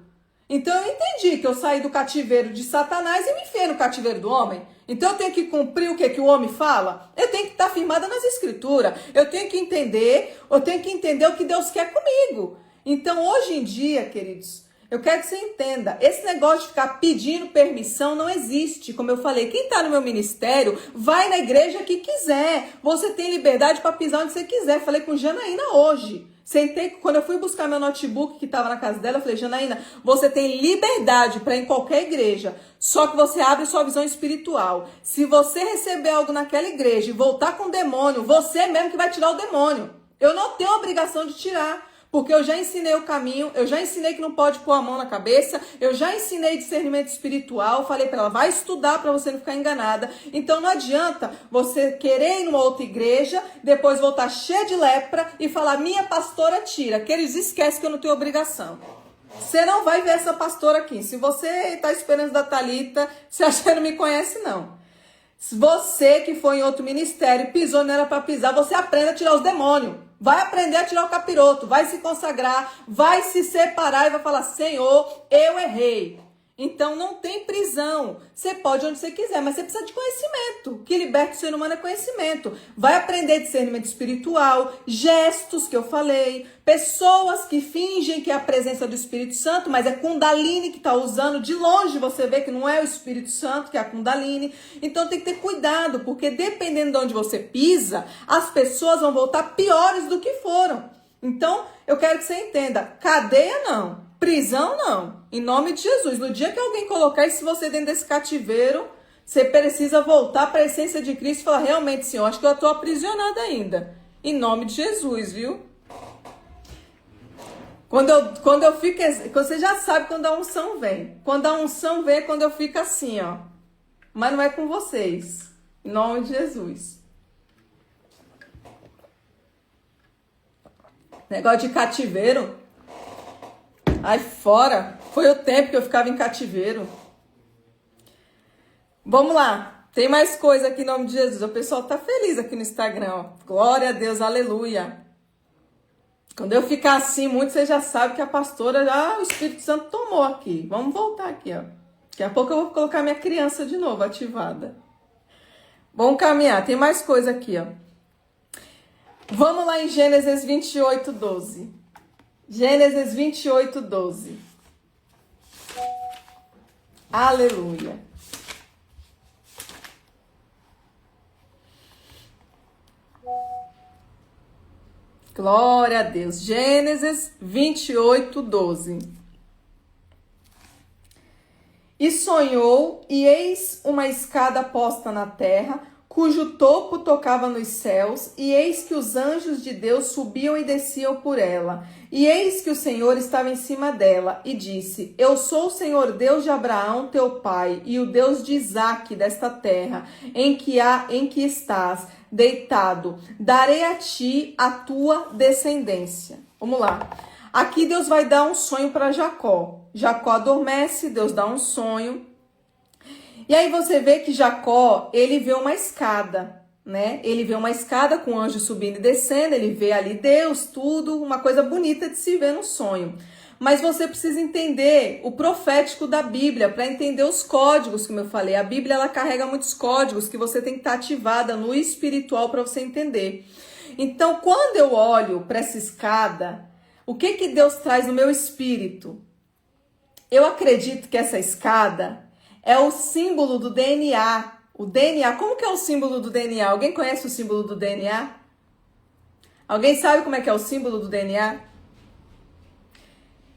Então, eu entendi que eu saí do cativeiro de Satanás e me enfiei no cativeiro do homem. Então, eu tenho que cumprir o que o homem fala? Eu tenho que estar firmada nas escrituras. Eu tenho que entender o que Deus quer comigo. Então, hoje em dia, queridos, eu quero que você entenda, esse negócio de ficar pedindo permissão não existe. Como eu falei, quem está no meu ministério, vai na igreja que quiser. Você tem liberdade para pisar onde você quiser. Falei com Janaína hoje. Sentei, quando eu fui buscar meu notebook que estava na casa dela, eu falei, Janaína, você tem liberdade para ir em qualquer igreja, só que você abre sua visão espiritual. Se você receber algo naquela igreja e voltar com o demônio, você mesmo que vai tirar o demônio. Eu não tenho a obrigação de tirar. Porque eu já ensinei o caminho, eu já ensinei que não pode pôr a mão na cabeça, eu já ensinei discernimento espiritual, falei para ela, vai estudar para você não ficar enganada. Então não adianta você querer ir numa outra igreja, depois voltar cheia de lepra e falar, minha pastora tira, que eles esquecem que eu não tenho obrigação. Você não vai ver essa pastora aqui. Se você está esperando da Thalita, você acha que não me conhece, não. Você que foi em outro ministério, pisou, não era para pisar, você aprende a tirar os demônios. Vai aprender a tirar o capiroto, vai se consagrar, vai se separar e vai falar, Senhor, eu errei. Então não tem prisão. Você pode onde você quiser, mas você precisa de conhecimento. O que liberta o ser humano é conhecimento. Vai aprender discernimento espiritual, gestos que eu falei, pessoas que fingem que é a presença do Espírito Santo, mas é Kundalini que está usando. De longe você vê que não é o Espírito Santo, que é a Kundalini. Então tem que ter cuidado, porque dependendo de onde você pisa, as pessoas vão voltar piores do que foram. Então eu quero que você entenda, cadeia não. Prisão não, em nome de Jesus. No dia que alguém colocar isso você dentro desse cativeiro, você precisa voltar para a essência de Cristo e falar, realmente, Senhor, acho que eu estou aprisionada ainda. Em nome de Jesus, viu? Quando eu fico, você já sabe quando a unção vem. Quando a unção vem é quando eu fico assim, ó. Mas não é com vocês. Em nome de Jesus. Negócio de cativeiro. Ai, fora. Foi o tempo que eu ficava em cativeiro. Vamos lá. Tem mais coisa aqui em nome de Jesus. O pessoal tá feliz aqui no Instagram, ó. Glória a Deus, aleluia. Quando eu ficar assim muito, você já sabe que a pastora, o Espírito Santo tomou aqui. Vamos voltar aqui, ó. Daqui a pouco eu vou colocar minha criança de novo, ativada. Vamos caminhar. Tem mais coisa aqui, ó. Vamos lá em Gênesis 28, 12. Gênesis 28, 12. Aleluia. Glória a Deus. Gênesis 28, 12. E sonhou, e eis uma escada posta na terra, cujo topo tocava nos céus, e eis que os anjos de Deus subiam e desciam por ela. E eis que o Senhor estava em cima dela, e disse: Eu sou o Senhor Deus de Abraão, teu pai, e o Deus de Isaque, desta terra, em que estás deitado. Darei a ti a tua descendência. Vamos lá. Aqui Deus vai dar um sonho para Jacó. Jacó adormece, Deus dá um sonho. E aí você vê que Jacó, ele vê uma escada, né? Ele vê uma escada com anjos subindo e descendo, ele vê ali Deus, tudo, uma coisa bonita de se ver no sonho. Mas você precisa entender o profético da Bíblia, para entender os códigos, como eu falei. A Bíblia, ela carrega muitos códigos que você tem que estar ativada no espiritual para você entender. Então, quando eu olho para essa escada, o que Deus traz no meu espírito? Eu acredito que essa escada é o símbolo do DNA. O DNA, como que é o símbolo do DNA? Alguém conhece o símbolo do DNA? Alguém sabe como é que é o símbolo do DNA?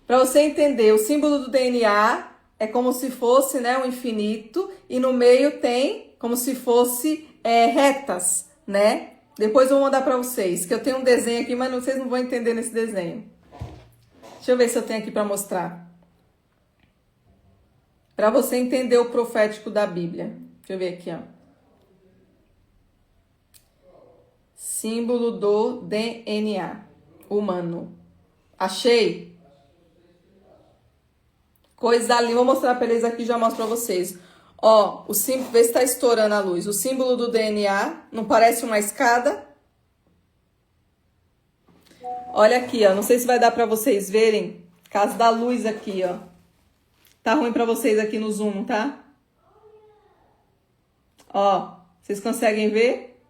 Para você entender, o símbolo do DNA é como se fosse, né, um infinito, e no meio tem como se fosse retas, né? Depois eu vou mandar para vocês, que eu tenho um desenho aqui, mas vocês não vão entender nesse desenho. Deixa eu ver se eu tenho aqui para mostrar. Para você entender o profético da Bíblia. Deixa eu ver aqui, ó. Símbolo do DNA humano. Achei? Coisa linda. Vou mostrar para eles aqui, já mostro para vocês. Ó, o símbolo, vê se tá estourando a luz. O símbolo do DNA, não parece uma escada? Olha aqui, ó. Não sei se vai dar para vocês verem. Caso da luz aqui, ó. Tá ruim para vocês aqui no Zoom, tá? Ó, vocês conseguem ver?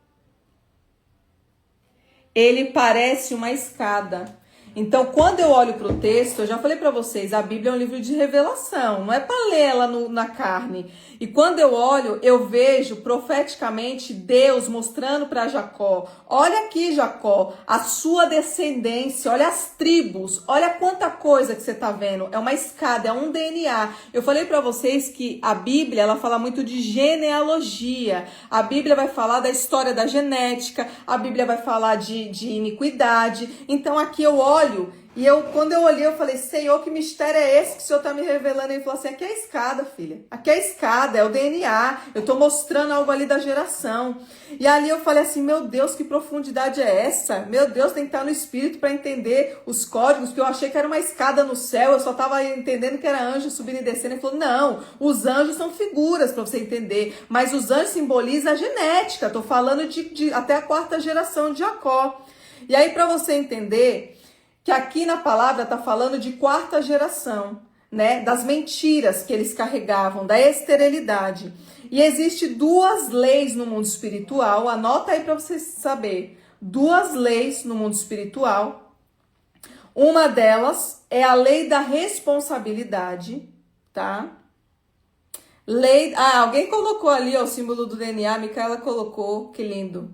Ele parece uma escada. Então, quando eu olho para o texto, eu já falei para vocês, a Bíblia é um livro de revelação, não é para ler ela na carne. E quando eu olho, eu vejo profeticamente Deus mostrando para Jacó: olha aqui, Jacó, a sua descendência, olha as tribos, olha quanta coisa que você está vendo. É uma escada, é um DNA. Eu falei para vocês que a Bíblia, ela fala muito de genealogia. A Bíblia vai falar da história da genética, a Bíblia vai falar de iniquidade. Então, aqui eu olho e quando eu olhei, eu falei: Senhor, que mistério é esse que o Senhor está me revelando? Ele falou assim: aqui é a escada, filha. Aqui é a escada, é o DNA. Eu estou mostrando algo ali da geração. E ali eu falei assim: meu Deus, que profundidade é essa? Meu Deus, tem que estar no espírito para entender os códigos, porque eu achei que era uma escada no céu, eu só estava entendendo que era anjo subindo e descendo. Ele falou: não, os anjos são figuras para você entender, mas os anjos simbolizam a genética. Estou falando de até a 4ª geração de Jacó. E aí, para você entender que aqui na palavra está falando de 4ª geração, né? Das mentiras que eles carregavam, da esterilidade. E existe 2 leis no mundo espiritual, anota aí para você saber. 2 leis no mundo espiritual. Uma delas é a lei da responsabilidade, tá? Alguém colocou ali, ó, o símbolo do DNA, a Micaela colocou, que lindo.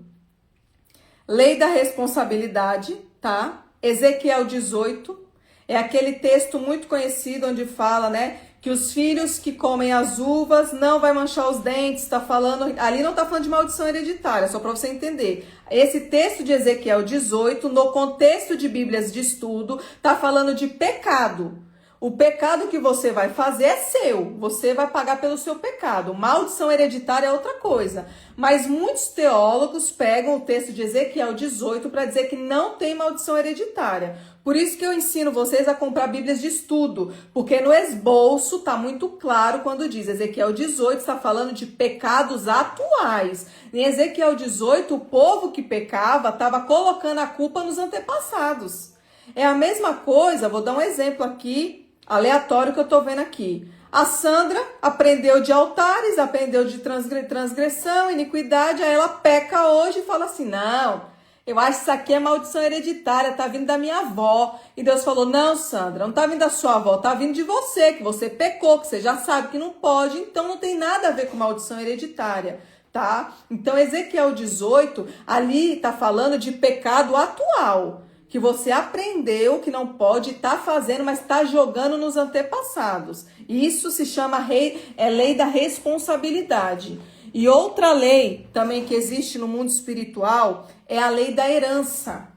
Lei da responsabilidade, tá? Ezequiel 18, é aquele texto muito conhecido onde fala, né, que os filhos que comem as uvas não vai manchar os dentes, tá falando, ali não tá falando de maldição hereditária, só para você entender. Esse texto de Ezequiel 18, no contexto de Bíblias de estudo, tá falando de pecado. O pecado que você vai fazer é seu, você vai pagar pelo seu pecado. Maldição hereditária é outra coisa. Mas muitos teólogos pegam o texto de Ezequiel 18 para dizer que não tem maldição hereditária. Por isso que eu ensino vocês a comprar Bíblias de estudo, porque no esboço está muito claro quando diz Ezequiel 18 está falando de pecados atuais. Em Ezequiel 18, o povo que pecava estava colocando a culpa nos antepassados. É a mesma coisa, vou dar um exemplo aqui, aleatório que eu tô vendo aqui. A Sandra aprendeu de altares, aprendeu de transgressão, iniquidade, aí ela peca hoje e fala assim: não, eu acho que isso aqui é maldição hereditária, tá vindo da minha avó. E Deus falou: não, Sandra, não tá vindo da sua avó, tá vindo de você, que você pecou, que você já sabe que não pode, então não tem nada a ver com maldição hereditária, tá? Então Ezequiel 18, ali tá falando de pecado atual, que você aprendeu que não pode estar fazendo, mas está jogando nos antepassados. Isso se chama lei da responsabilidade. E outra lei também que existe no mundo espiritual é a lei da herança.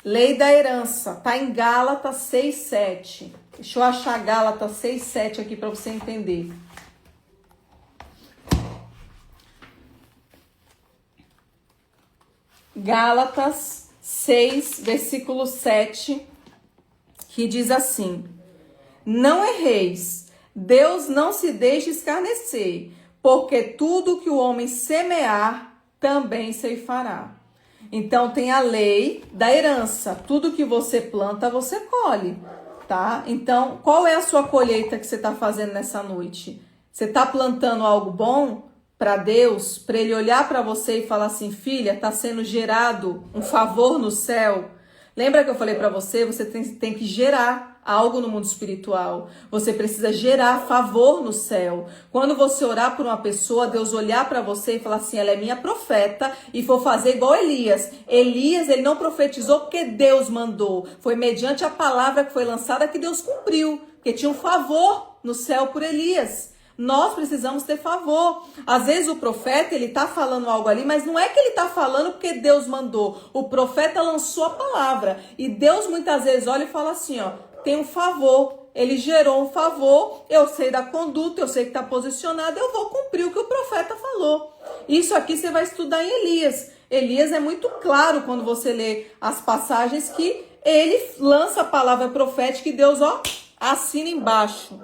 Lei da herança, tá em Gálatas 6:7. Deixa eu achar Gálatas 6:7 aqui para você entender. Gálatas 6, versículo 7, que diz assim: Não erreis, Deus não se deixe escarnecer, porque tudo que o homem semear, também ceifará. Então tem a lei da herança, tudo que você planta, você colhe, tá? Então, qual é a sua colheita que você está fazendo nessa noite? Você está plantando algo bom para Deus, para Ele olhar para você e falar assim, filha, está sendo gerado um favor no céu? Lembra que eu falei para você, você tem que gerar algo no mundo espiritual. Você precisa gerar favor no céu. Quando você orar por uma pessoa, Deus olhar para você e falar assim, ela é minha profeta, e for fazer igual Elias. Elias, ele não profetizou porque Deus mandou. Foi mediante a palavra que foi lançada que Deus cumpriu. Porque tinha um favor no céu por Elias. Nós precisamos ter favor. Às vezes o profeta, ele tá falando algo ali, mas não é que ele tá falando porque Deus mandou. O profeta lançou a palavra. E Deus muitas vezes olha e fala assim, ó, tem um favor. Ele gerou um favor, eu sei da conduta, eu sei que tá posicionado, eu vou cumprir o que o profeta falou. Isso aqui você vai estudar em Elias. Elias é muito claro quando você lê as passagens que ele lança a palavra profética e Deus, ó, assina embaixo.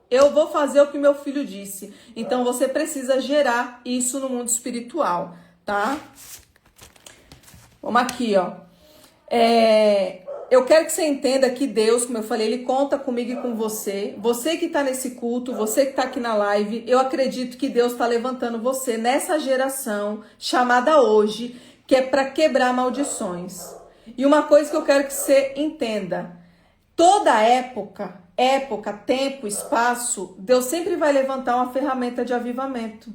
Eu vou fazer o que meu filho disse. Então, você precisa gerar isso no mundo espiritual, tá? Vamos aqui, ó. Eu quero que você entenda que Deus, como eu falei, Ele conta comigo e com você. Você que está nesse culto, você que está aqui na live, eu acredito que Deus está levantando você nessa geração chamada hoje, que é para quebrar maldições. E uma coisa que eu quero que você entenda. Toda época, tempo, espaço, Deus sempre vai levantar uma ferramenta de avivamento.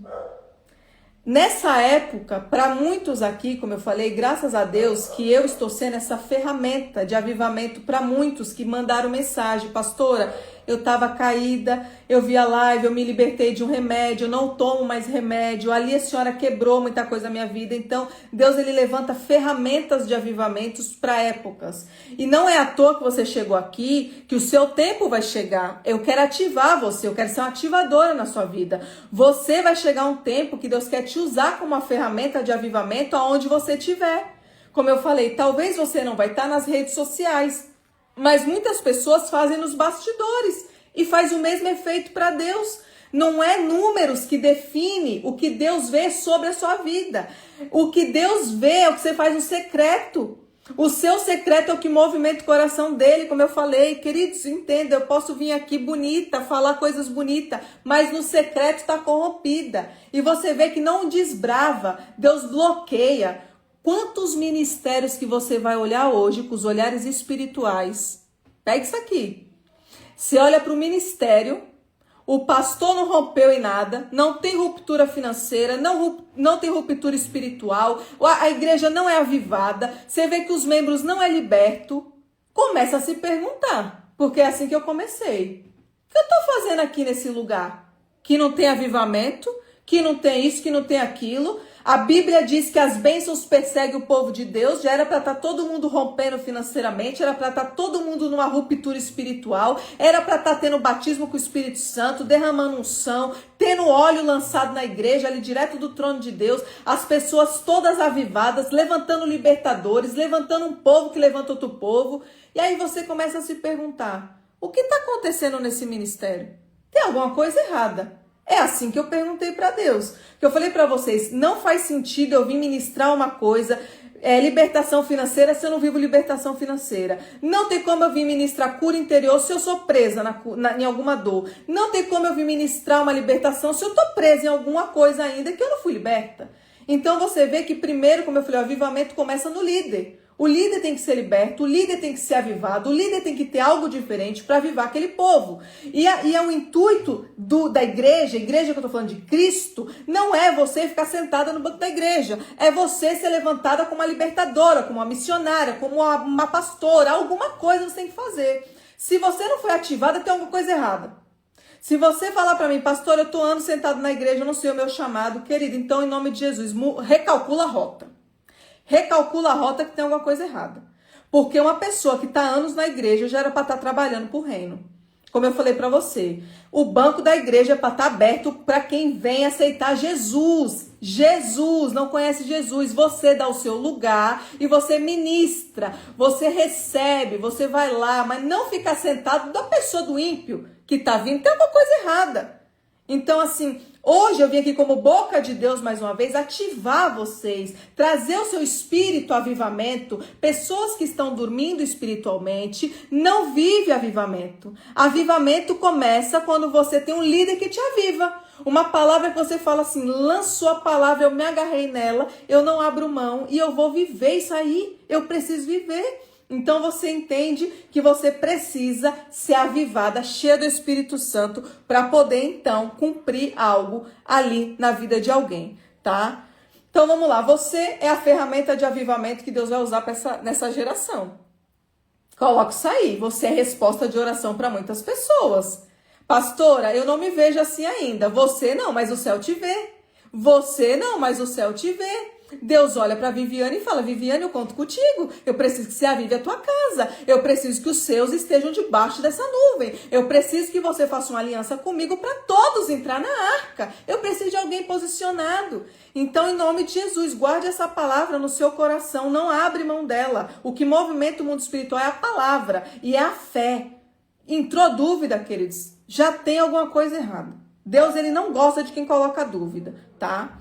Nessa época, para muitos aqui, como eu falei, graças a Deus que eu estou sendo essa ferramenta de avivamento para muitos que mandaram mensagem, pastora, eu estava caída, eu vi a live, eu me libertei de um remédio, eu não tomo mais remédio, ali a senhora quebrou muita coisa na minha vida. Então, Deus, ele levanta ferramentas de avivamentos para épocas. E não é à toa que você chegou aqui, que o seu tempo vai chegar. Eu quero ativar você, eu quero ser uma ativadora na sua vida. Você vai chegar um tempo que Deus quer te usar como uma ferramenta de avivamento aonde você estiver. Como eu falei, talvez você não vai estar nas redes sociais, mas muitas pessoas fazem nos bastidores e faz o mesmo efeito para Deus. Não é números que define o que Deus vê sobre a sua vida. O que Deus vê é o que você faz no secreto. O seu secreto é o que movimenta o coração dele, como eu falei. Queridos, entenda, eu posso vir aqui bonita, falar coisas bonitas, mas no secreto está corrompida. E você vê que não desbrava, Deus bloqueia. Quantos ministérios que você vai olhar hoje com os olhares espirituais? Pega isso aqui. Você olha para o ministério, o pastor não rompeu em nada, não tem ruptura financeira, não tem ruptura espiritual, a igreja não é avivada, você vê que os membros não é liberto. Começa a se perguntar, porque é assim que eu comecei. O que eu estou fazendo aqui nesse lugar? Que não tem avivamento, que não tem isso, que não tem aquilo. A Bíblia diz que as bênçãos perseguem o povo de Deus. Já era para estar todo mundo rompendo financeiramente, era para estar todo mundo numa ruptura espiritual, era para estar tendo batismo com o Espírito Santo, derramando unção, tendo óleo lançado na igreja, ali direto do trono de Deus, as pessoas todas avivadas, levantando libertadores, levantando um povo que levanta outro povo. E aí você começa a se perguntar, o que está acontecendo nesse ministério? Tem alguma coisa errada. É assim que eu perguntei para Deus. Que eu falei para vocês, não faz sentido eu vir ministrar uma coisa, libertação financeira, se eu não vivo libertação financeira. Não tem como eu vir ministrar cura interior se eu sou presa em alguma dor. Não tem como eu vir ministrar uma libertação se eu estou presa em alguma coisa ainda que eu não fui liberta. Então você vê que primeiro, como eu falei, o avivamento começa no líder. O líder tem que ser liberto, o líder tem que ser avivado, o líder tem que ter algo diferente para avivar aquele povo. E é o intuito da igreja, a igreja que eu estou falando de Cristo, não é você ficar sentada no banco da igreja, é você ser levantada como uma libertadora, como uma missionária, como uma pastora, alguma coisa você tem que fazer. Se você não foi ativada, tem alguma coisa errada. Se você falar para mim, pastor, eu tô anos sentado na igreja, eu não sei o meu chamado, querido, então em nome de Jesus, recalcula a rota. Recalcula a rota que tem alguma coisa errada. Porque uma pessoa que está anos na igreja já era para estar trabalhando para o reino. Como eu falei para você, o banco da igreja é para estar aberto para quem vem aceitar Jesus. Jesus, não conhece Jesus, você dá o seu lugar e você ministra, você recebe, você vai lá, mas não fica sentado da pessoa do ímpio que está vindo, tem alguma coisa errada. Então, assim, hoje eu vim aqui como boca de Deus, mais uma vez, ativar vocês, trazer o seu espírito avivamento. Pessoas que estão dormindo espiritualmente não vivem avivamento. Avivamento começa quando você tem um líder que te aviva. Uma palavra que você fala assim, lançou a palavra, eu me agarrei nela, eu não abro mão e eu vou viver isso aí, eu preciso viver. Então você entende que você precisa ser avivada, cheia do Espírito Santo, para poder então cumprir algo ali na vida de alguém, tá? Então vamos lá, você é a ferramenta de avivamento que Deus vai usar nessa geração. Coloca isso aí, você é resposta de oração para muitas pessoas. Pastora, eu não me vejo assim ainda. Você não, mas o céu te vê. Você não, mas o céu te vê. Deus olha para Viviane e fala, Viviane, eu conto contigo. Eu preciso que você avive a tua casa. Eu preciso que os seus estejam debaixo dessa nuvem. Eu preciso que você faça uma aliança comigo para todos entrar na arca. Eu preciso de alguém posicionado. Então, em nome de Jesus, guarde essa palavra no seu coração. Não abre mão dela. O que movimenta o mundo espiritual é a palavra e é a fé. Entrou dúvida, queridos? Já tem alguma coisa errada. Deus, ele não gosta de quem coloca dúvida, tá?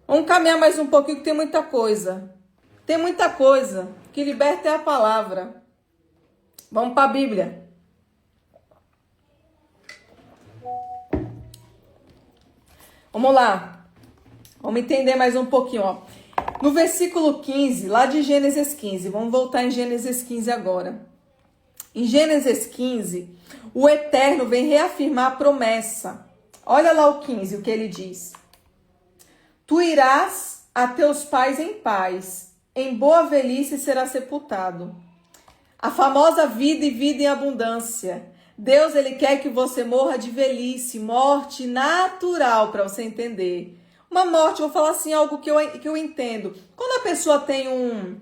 Vamos caminhar mais um pouquinho que tem muita coisa. Tem muita coisa. Que liberta é a palavra. Vamos para a Bíblia. Vamos lá. Vamos entender mais um pouquinho, ó. No versículo 15, lá de Gênesis 15. Vamos voltar em Gênesis 15 agora. Em Gênesis 15, o Eterno vem reafirmar a promessa. Olha lá o 15, o que ele diz. Tu irás a teus pais em paz, em boa velhice será sepultado. A famosa vida e vida em abundância. Deus, ele quer que você morra de velhice, morte natural, para você entender. Uma morte, vou falar assim, algo que eu entendo. Quando a pessoa tem um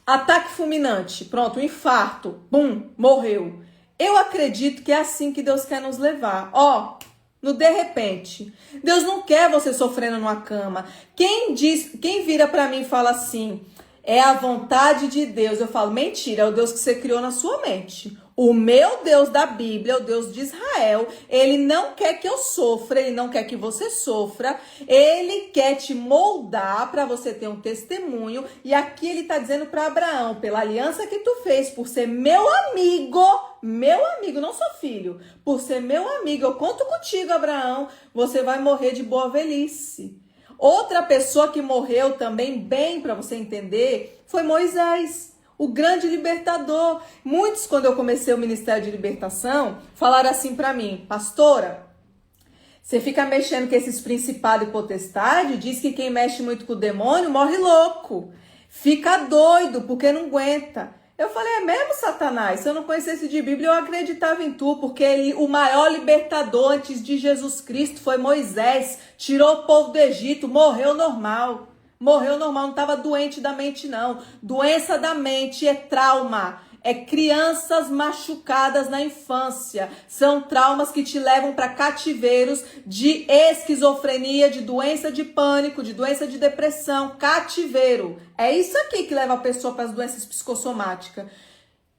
ataque fulminante, pronto, um infarto, bum, morreu. Eu acredito que é assim que Deus quer nos levar. Ó, no de repente. Deus não quer você sofrendo numa cama. Quem vira pra mim e fala assim, é a vontade de Deus, eu falo, mentira, é o Deus que você criou na sua mente. O meu Deus da Bíblia, o Deus de Israel, ele não quer que eu sofra, ele não quer que você sofra, ele quer te moldar para você ter um testemunho. E aqui ele está dizendo para Abraão, pela aliança que tu fez, por ser meu amigo, não sou filho, por ser meu amigo, eu conto contigo, Abraão, você vai morrer de boa velhice. Outra pessoa que morreu também bem, para você entender, foi Moisés. O grande libertador. Muitos, quando eu comecei o Ministério de Libertação, falaram assim para mim, pastora, você fica mexendo com esses principados e potestades, diz que quem mexe muito com o demônio morre louco. Fica doido, porque não aguenta. Eu falei, é mesmo, Satanás? Se eu não conhecesse de Bíblia, eu acreditava em tu, porque o maior libertador antes de Jesus Cristo foi Moisés. Tirou o povo do Egito, morreu normal. Morreu normal, não estava doente da mente, não. Doença da mente é trauma. É crianças machucadas na infância. São traumas que te levam para cativeiros de esquizofrenia, de doença de pânico, de doença de depressão. Cativeiro. É isso aqui que leva a pessoa para as doenças psicossomáticas.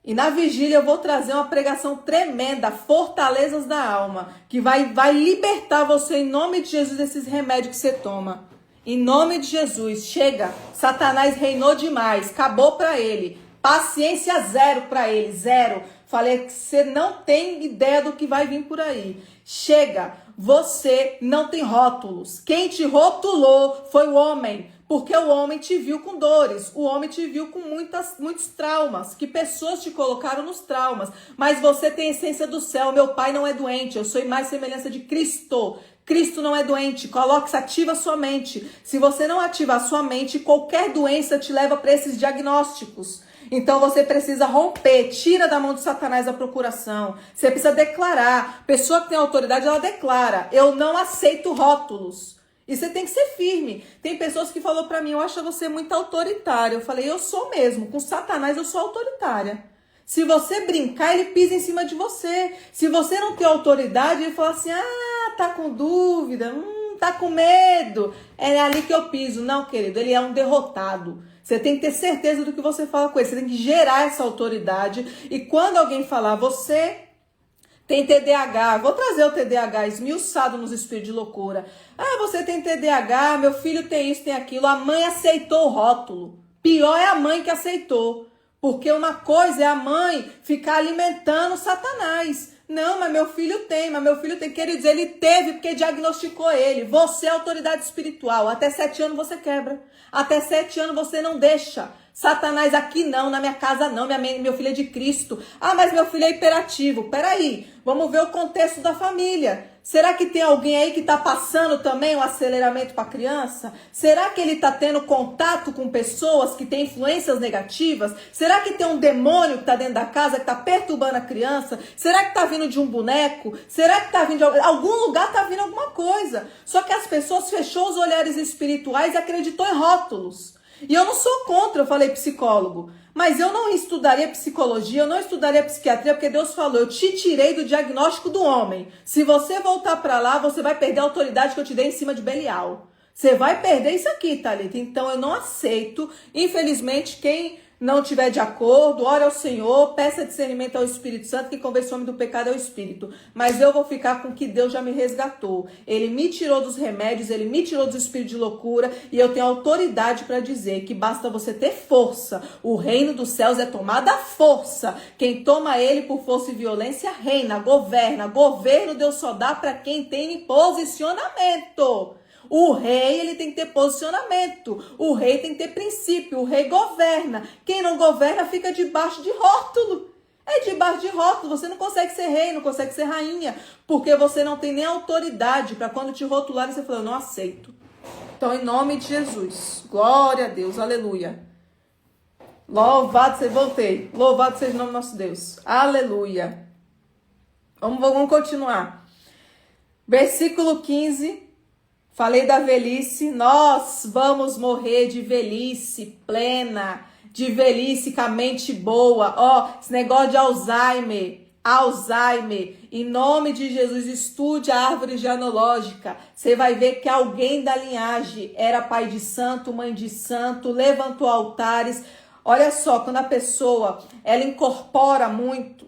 E na vigília eu vou trazer uma pregação tremenda, Fortalezas da Alma, que vai libertar você em nome de Jesus desses remédios que você toma. Em nome de Jesus, chega. Satanás reinou demais, acabou para ele. Paciência zero para ele, zero. Falei que você não tem ideia do que vai vir por aí. Chega, você não tem rótulos. Quem te rotulou foi o homem, porque o homem te viu com dores, o homem te viu com muitos traumas, que pessoas te colocaram nos traumas. Mas você tem a essência do céu, meu pai não é doente, eu sou mais semelhança de Cristo. Cristo não é doente, coloque-se, ativa a sua mente. Se você não ativar a sua mente, qualquer doença te leva para esses diagnósticos. Então você precisa romper, tira da mão de Satanás a procuração. Você precisa declarar. Pessoa que tem autoridade, ela declara: eu não aceito rótulos. E você tem que ser firme. Tem pessoas que falaram para mim: eu acho você muito autoritária. Eu falei: eu sou mesmo. Com Satanás eu sou autoritária. Se você brincar, ele pisa em cima de você. Se você não tem autoridade, ele fala assim: ah, tá com dúvida, tá com medo. É ali que eu piso. Não, querido, ele é um derrotado. Você tem que ter certeza do que você fala com ele. Você tem que gerar essa autoridade. E quando alguém falar, você tem TDAH, vou trazer o TDAH esmiuçado nos espíritos de loucura. Ah, você tem TDAH, meu filho tem isso, tem aquilo. A mãe aceitou o rótulo. Pior é a mãe que aceitou. Porque uma coisa é a mãe ficar alimentando Satanás. Não, mas meu filho tem. Quer dizer, ele teve porque diagnosticou ele. Você é autoridade espiritual. Até 7 anos você quebra. Até 7 anos você não deixa. Satanás aqui não, na minha casa não, meu filho é de Cristo. Ah, mas meu filho é hiperativo. Peraí, vamos ver o contexto da família. Será que tem alguém aí que está passando também um aceleramento para a criança? Será que ele está tendo contato com pessoas que têm influências negativas? Será que tem um demônio que está dentro da casa que está perturbando a criança? Será que está vindo de um boneco? Será que está vindo de algum lugar? Está vindo alguma coisa. Só que as pessoas fechou os olhares espirituais e acreditou em rótulos. E eu não sou contra, eu falei psicólogo, mas eu não estudaria psicologia, eu não estudaria psiquiatria, porque Deus falou: eu te tirei do diagnóstico do homem. Se você voltar para lá, você vai perder a autoridade que eu te dei em cima de Belial. Você vai perder isso aqui, Thalita. Então eu não aceito. Infelizmente, quem não tiver de acordo, ore ao Senhor, peça discernimento ao Espírito Santo, que convence o homem do pecado é o Espírito. Mas eu vou ficar com o que Deus já me resgatou. Ele me tirou dos remédios, ele me tirou dos espíritos de loucura, e eu tenho autoridade para dizer que basta você ter força. O reino dos céus é tomado à força. Quem toma ele por força e violência reina, governa. Governo Deus só dá para quem tem posicionamento. O rei, ele tem que ter posicionamento. O rei tem que ter princípio. O rei governa. Quem não governa fica debaixo de rótulo. É debaixo de rótulo. Você não consegue ser rei, não consegue ser rainha. Porque você não tem nem autoridade para quando te rotularem, você fala: eu não aceito. Então, em nome de Jesus. Glória a Deus. Aleluia. Louvado seja, voltei. Louvado seja o nome do nosso Deus. Aleluia. Vamos continuar. Versículo 15. Falei da velhice, nós vamos morrer de velhice plena, de velhice com a mente boa. Esse negócio de Alzheimer, em nome de Jesus, estude a árvore genealógica. Você vai ver que alguém da linhagem era pai de santo, mãe de santo, levantou altares. Olha só, quando a pessoa, ela incorpora muito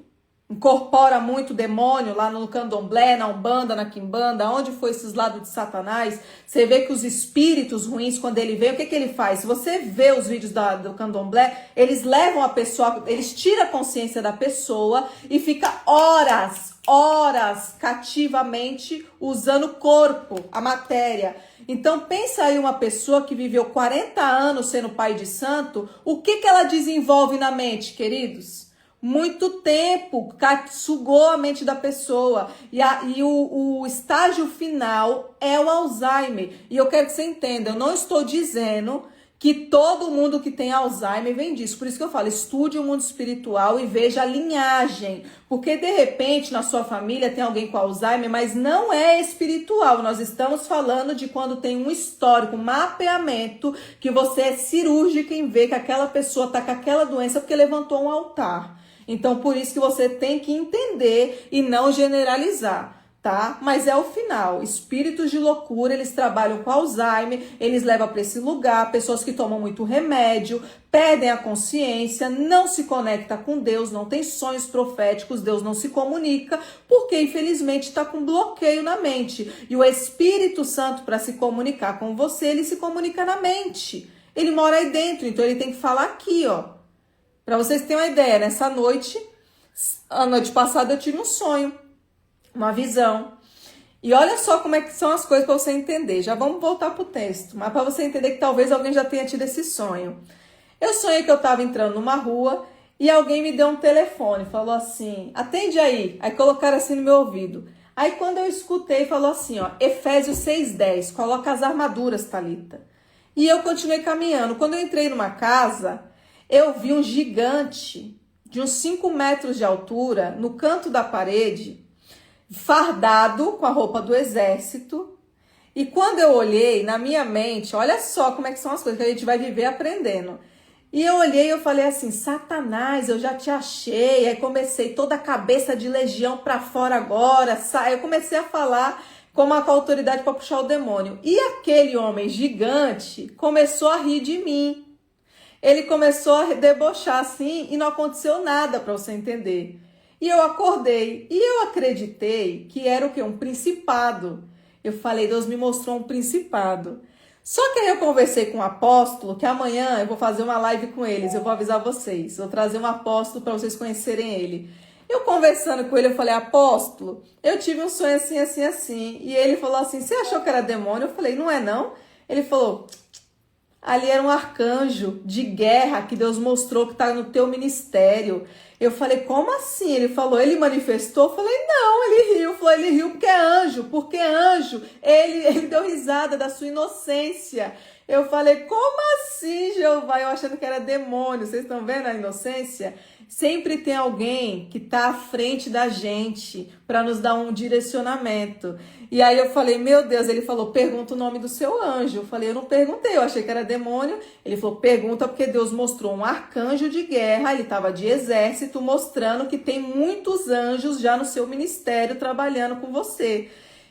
demônio lá no candomblé, na umbanda, na quimbanda, onde foi esses lados de Satanás, você vê que os espíritos ruins, quando ele vem, o que ele faz? Se você vê os vídeos do candomblé, eles levam a pessoa, eles tiram a consciência da pessoa e fica horas cativamente usando o corpo, a matéria. Então pensa aí uma pessoa que viveu 40 anos sendo pai de santo, o que ela desenvolve na mente, queridos? Muito tempo, sugou a mente da pessoa. E o estágio final é o Alzheimer. E eu quero que você entenda, eu não estou dizendo que todo mundo que tem Alzheimer vem disso. Por isso que eu falo, estude o mundo espiritual e veja a linhagem. Porque de repente na sua família tem alguém com Alzheimer, mas não é espiritual. Nós estamos falando de quando tem um histórico, um mapeamento, que você é cirúrgica em ver que aquela pessoa está com aquela doença porque levantou um altar. Então, por isso que você tem que entender e não generalizar, tá? Mas é o final. Espíritos de loucura, eles trabalham com Alzheimer, eles levam para esse lugar, pessoas que tomam muito remédio, perdem a consciência, não se conecta com Deus, não tem sonhos proféticos, Deus não se comunica, porque infelizmente está com bloqueio na mente. E o Espírito Santo, para se comunicar com você, ele se comunica na mente. Ele mora aí dentro, então ele tem que falar aqui, ó. Para vocês terem uma ideia, a noite passada eu tive um sonho, uma visão. E olha só como é que são as coisas para você entender. Já vamos voltar para o texto, mas para você entender que talvez alguém já tenha tido esse sonho. Eu sonhei que eu estava entrando numa rua e alguém me deu um telefone, falou assim: atende aí. Aí colocaram assim no meu ouvido: Aí quando eu escutei, falou assim, ó, Efésios 6:10, coloca as armaduras, Thalita. E eu continuei caminhando. Quando eu entrei numa casa, eu vi um gigante de uns 5 metros de altura, no canto da parede, fardado com a roupa do exército. E quando eu olhei, na minha mente, olha só como é que são as coisas que a gente vai viver aprendendo. E eu olhei e eu falei assim, Satanás, eu já te achei. Aí comecei toda a cabeça de legião pra fora agora. Eu comecei a falar com a autoridade para puxar o demônio. E aquele homem gigante começou a rir de mim. Ele começou a debochar assim e não aconteceu nada, para você entender. E eu acordei e eu acreditei que era o quê? Um principado. Eu falei, Deus me mostrou um principado. Só que aí eu conversei com um apóstolo, que amanhã eu vou fazer uma live com eles, eu vou avisar vocês. Vou trazer um apóstolo para vocês conhecerem ele. Eu conversando com ele, eu falei, apóstolo, eu tive um sonho assim, assim, assim. E ele falou assim, você achou que era demônio? Eu falei, não é não? Ele falou, ali era um arcanjo de guerra que Deus mostrou que está no teu ministério. Eu falei, como assim? Ele falou, ele manifestou? Eu falei, não, ele riu. Falou, ele riu porque anjo. Ele deu risada da sua inocência. Eu falei, como assim, Jeová? Eu achando que era demônio. Vocês estão vendo a inocência? Sempre tem alguém que está à frente da gente para nos dar um direcionamento. E aí eu falei, meu Deus, ele falou, pergunta o nome do seu anjo. Eu falei, eu não perguntei, eu achei que era demônio. Ele falou, pergunta porque Deus mostrou um arcanjo de guerra, ele estava de exército, mostrando que tem muitos anjos já no seu ministério trabalhando com você.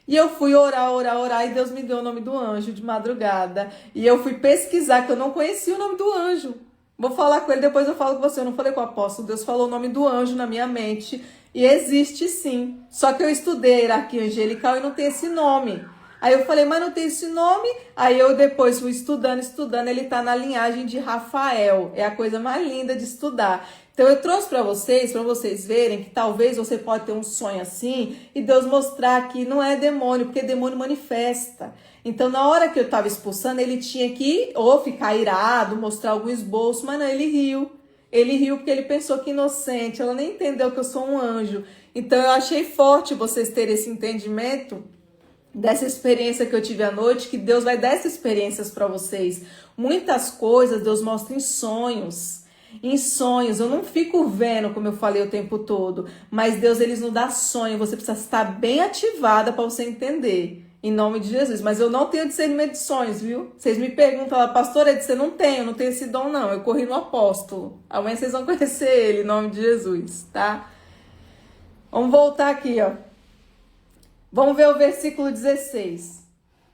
E eu fui orar, e Deus me deu o nome do anjo de madrugada. E eu fui pesquisar, que eu não conhecia o nome do anjo. Vou falar com ele, depois eu falo com você. Eu não falei com o apóstolo, Deus falou o nome do anjo na minha mente. E existe sim. Só que eu estudei a hierarquia angelical e não tem esse nome. Aí eu falei, mas não tem esse nome? Aí eu depois fui estudando, ele tá na linhagem de Rafael. É a coisa mais linda de estudar. Então eu trouxe para vocês verem que talvez você pode ter um sonho assim e Deus mostrar que não é demônio, porque demônio manifesta. Então na hora que eu estava expulsando, ele tinha que ou ficar irado, mostrar algum esboço, mas não, ele riu. Ele riu porque ele pensou que inocente, ela nem entendeu que eu sou um anjo. Então eu achei forte vocês terem esse entendimento dessa experiência que eu tive à noite, que Deus vai dar essas experiências para vocês. Muitas coisas Deus mostra em sonhos. Em sonhos, eu não fico vendo, como eu falei o tempo todo, mas Deus, eles não dá sonho, você precisa estar bem ativada para você entender, em nome de Jesus. Mas eu não tenho discernimento de sonhos, viu? Vocês me perguntam lá, pastora, você não tem, eu não tenho esse dom não, eu corri no apóstolo. Amanhã vocês vão conhecer ele, em nome de Jesus, tá? Vamos voltar aqui, ó. Vamos ver o versículo 16.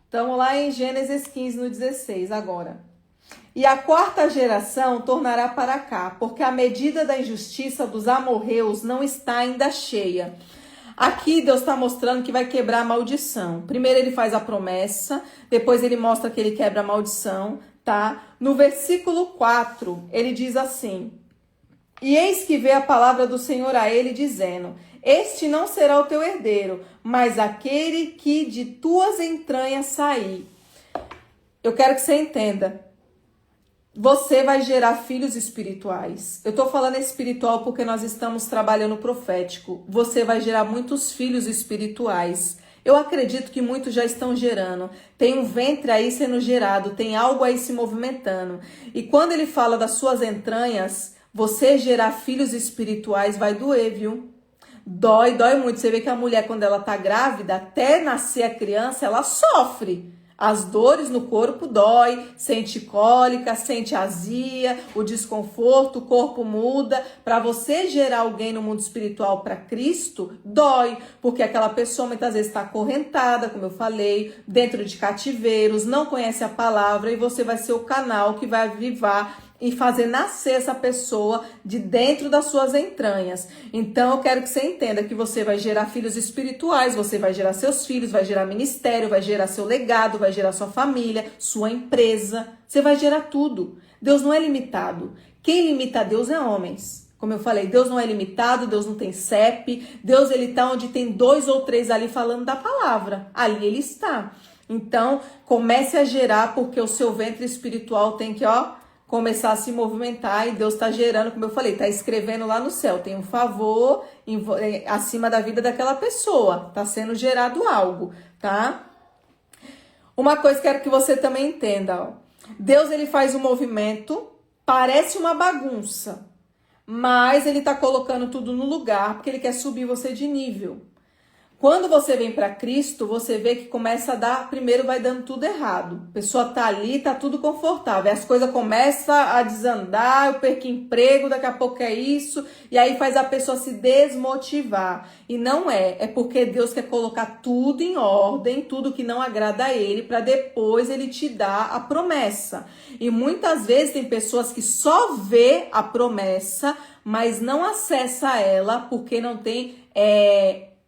Estamos lá em Gênesis 15, no 16, agora. E a quarta geração tornará para cá, porque a medida da injustiça dos amorreus não está ainda cheia. Aqui Deus está mostrando que vai quebrar a maldição. Primeiro ele faz a promessa, depois ele mostra que ele quebra a maldição, tá? No versículo 4, ele diz assim, e eis que veio a palavra do Senhor a ele, dizendo, este não será o teu herdeiro, mas aquele que de tuas entranhas sair. Eu quero que você entenda. Você vai gerar filhos espirituais. Eu tô falando espiritual porque nós estamos trabalhando profético. Você vai gerar muitos filhos espirituais. Eu acredito que muitos já estão gerando. Tem um ventre aí sendo gerado, tem algo aí se movimentando. E quando ele fala das suas entranhas, você gerar filhos espirituais vai doer, viu? Dói muito. Você vê que a mulher, quando ela tá grávida, até nascer a criança, ela sofre. As dores no corpo dói, sente cólica, sente azia, o desconforto, o corpo muda. Para você gerar alguém no mundo espiritual para Cristo, dói, porque aquela pessoa muitas vezes está acorrentada, como eu falei, dentro de cativeiros, não conhece a palavra e você vai ser o canal que vai avivar e fazer nascer essa pessoa de dentro das suas entranhas. Então eu quero que você entenda que você vai gerar filhos espirituais, você vai gerar seus filhos, vai gerar ministério, vai gerar seu legado, vai gerar sua família, sua empresa, você vai gerar tudo. Deus não é limitado. Quem limita Deus é homens. Como eu falei, Deus não é limitado, Deus não tem CEP, Deus ele está onde tem 2 ou 3 ali falando da palavra, ali ele está. Então comece a gerar porque o seu ventre espiritual tem que, começar a se movimentar e Deus está gerando, como eu falei, está escrevendo lá no céu, tem um favor acima da vida daquela pessoa, está sendo gerado algo, tá? Uma coisa que eu quero que você também entenda, ó. Deus, ele faz um movimento, parece uma bagunça, mas ele está colocando tudo no lugar porque ele quer subir você de nível. Quando você vem para Cristo, você vê que começa a dar, primeiro vai dando tudo errado. A pessoa tá ali, tá tudo confortável. As coisas começam a desandar, eu perco emprego, daqui a pouco é isso. E aí faz a pessoa se desmotivar. E não é porque Deus quer colocar tudo em ordem, tudo que não agrada a Ele, para depois Ele te dar a promessa. E muitas vezes tem pessoas que só vê a promessa, mas não acessa ela porque não tem...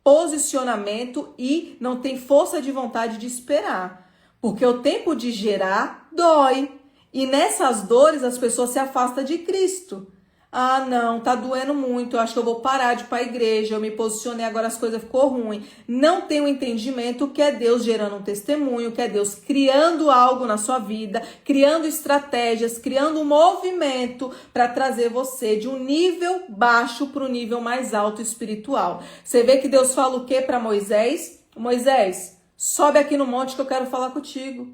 posicionamento e não tem força de vontade de esperar. Porque o tempo de gerar dói. E nessas dores as pessoas se afastam de Cristo. Ah, não, tá doendo muito, eu acho que eu vou parar de ir para a igreja, eu me posicionei, agora as coisas ficou ruim. Não tem o entendimento que é Deus gerando um testemunho, que é Deus criando algo na sua vida, criando estratégias, criando um movimento para trazer você de um nível baixo para o nível mais alto espiritual. Você vê que Deus fala o que para Moisés? Moisés, sobe aqui no monte que eu quero falar contigo.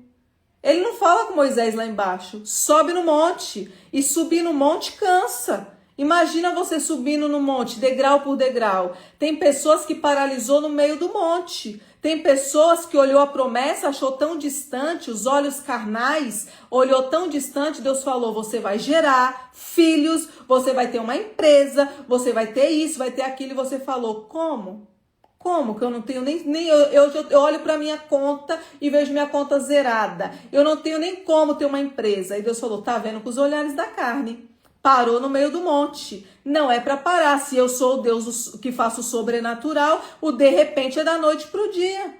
Ele não fala com Moisés lá embaixo, sobe no monte, e subir no monte cansa. Imagina você subindo no monte, degrau por degrau. Tem pessoas que paralisou no meio do monte. Tem pessoas que olhou a promessa, achou tão distante, os olhos carnais, olhou tão distante, Deus falou, você vai gerar filhos, você vai ter uma empresa, você vai ter isso, vai ter aquilo, e você falou, como? Como que eu não tenho nem eu olho para minha conta e vejo minha conta zerada. Eu não tenho nem como ter uma empresa. E Deus falou, tá vendo com os olhares da carne. Parou no meio do monte. Não é para parar. Se eu sou o Deus que faço o sobrenatural, o de repente é da noite pro dia.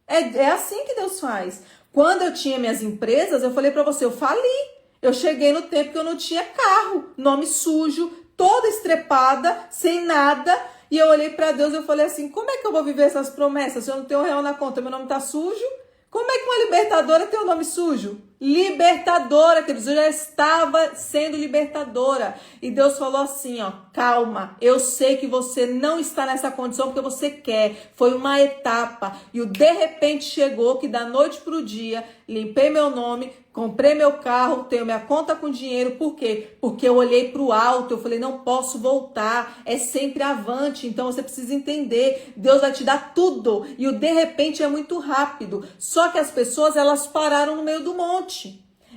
É assim que Deus faz. Quando eu tinha minhas empresas, eu falei para você, eu fali. Eu cheguei no tempo que eu não tinha carro, nome sujo, toda estrepada, sem nada. E eu olhei para Deus e eu falei assim, como é que eu vou viver essas promessas se eu não tenho um real na conta, meu nome tá sujo? Como é que uma libertadora tem o nome sujo? Libertadora, queridos, eu já estava sendo libertadora. E Deus falou assim, ó, calma, eu sei que você não está nessa condição porque você quer. Foi uma etapa. E o de repente chegou que da noite para o dia, limpei meu nome, comprei meu carro, tenho minha conta com dinheiro. Por quê? Porque eu olhei para o alto, eu falei, não posso voltar, é sempre avante. Então você precisa entender, Deus vai te dar tudo. E o de repente é muito rápido. Só que as pessoas, elas pararam no meio do monte.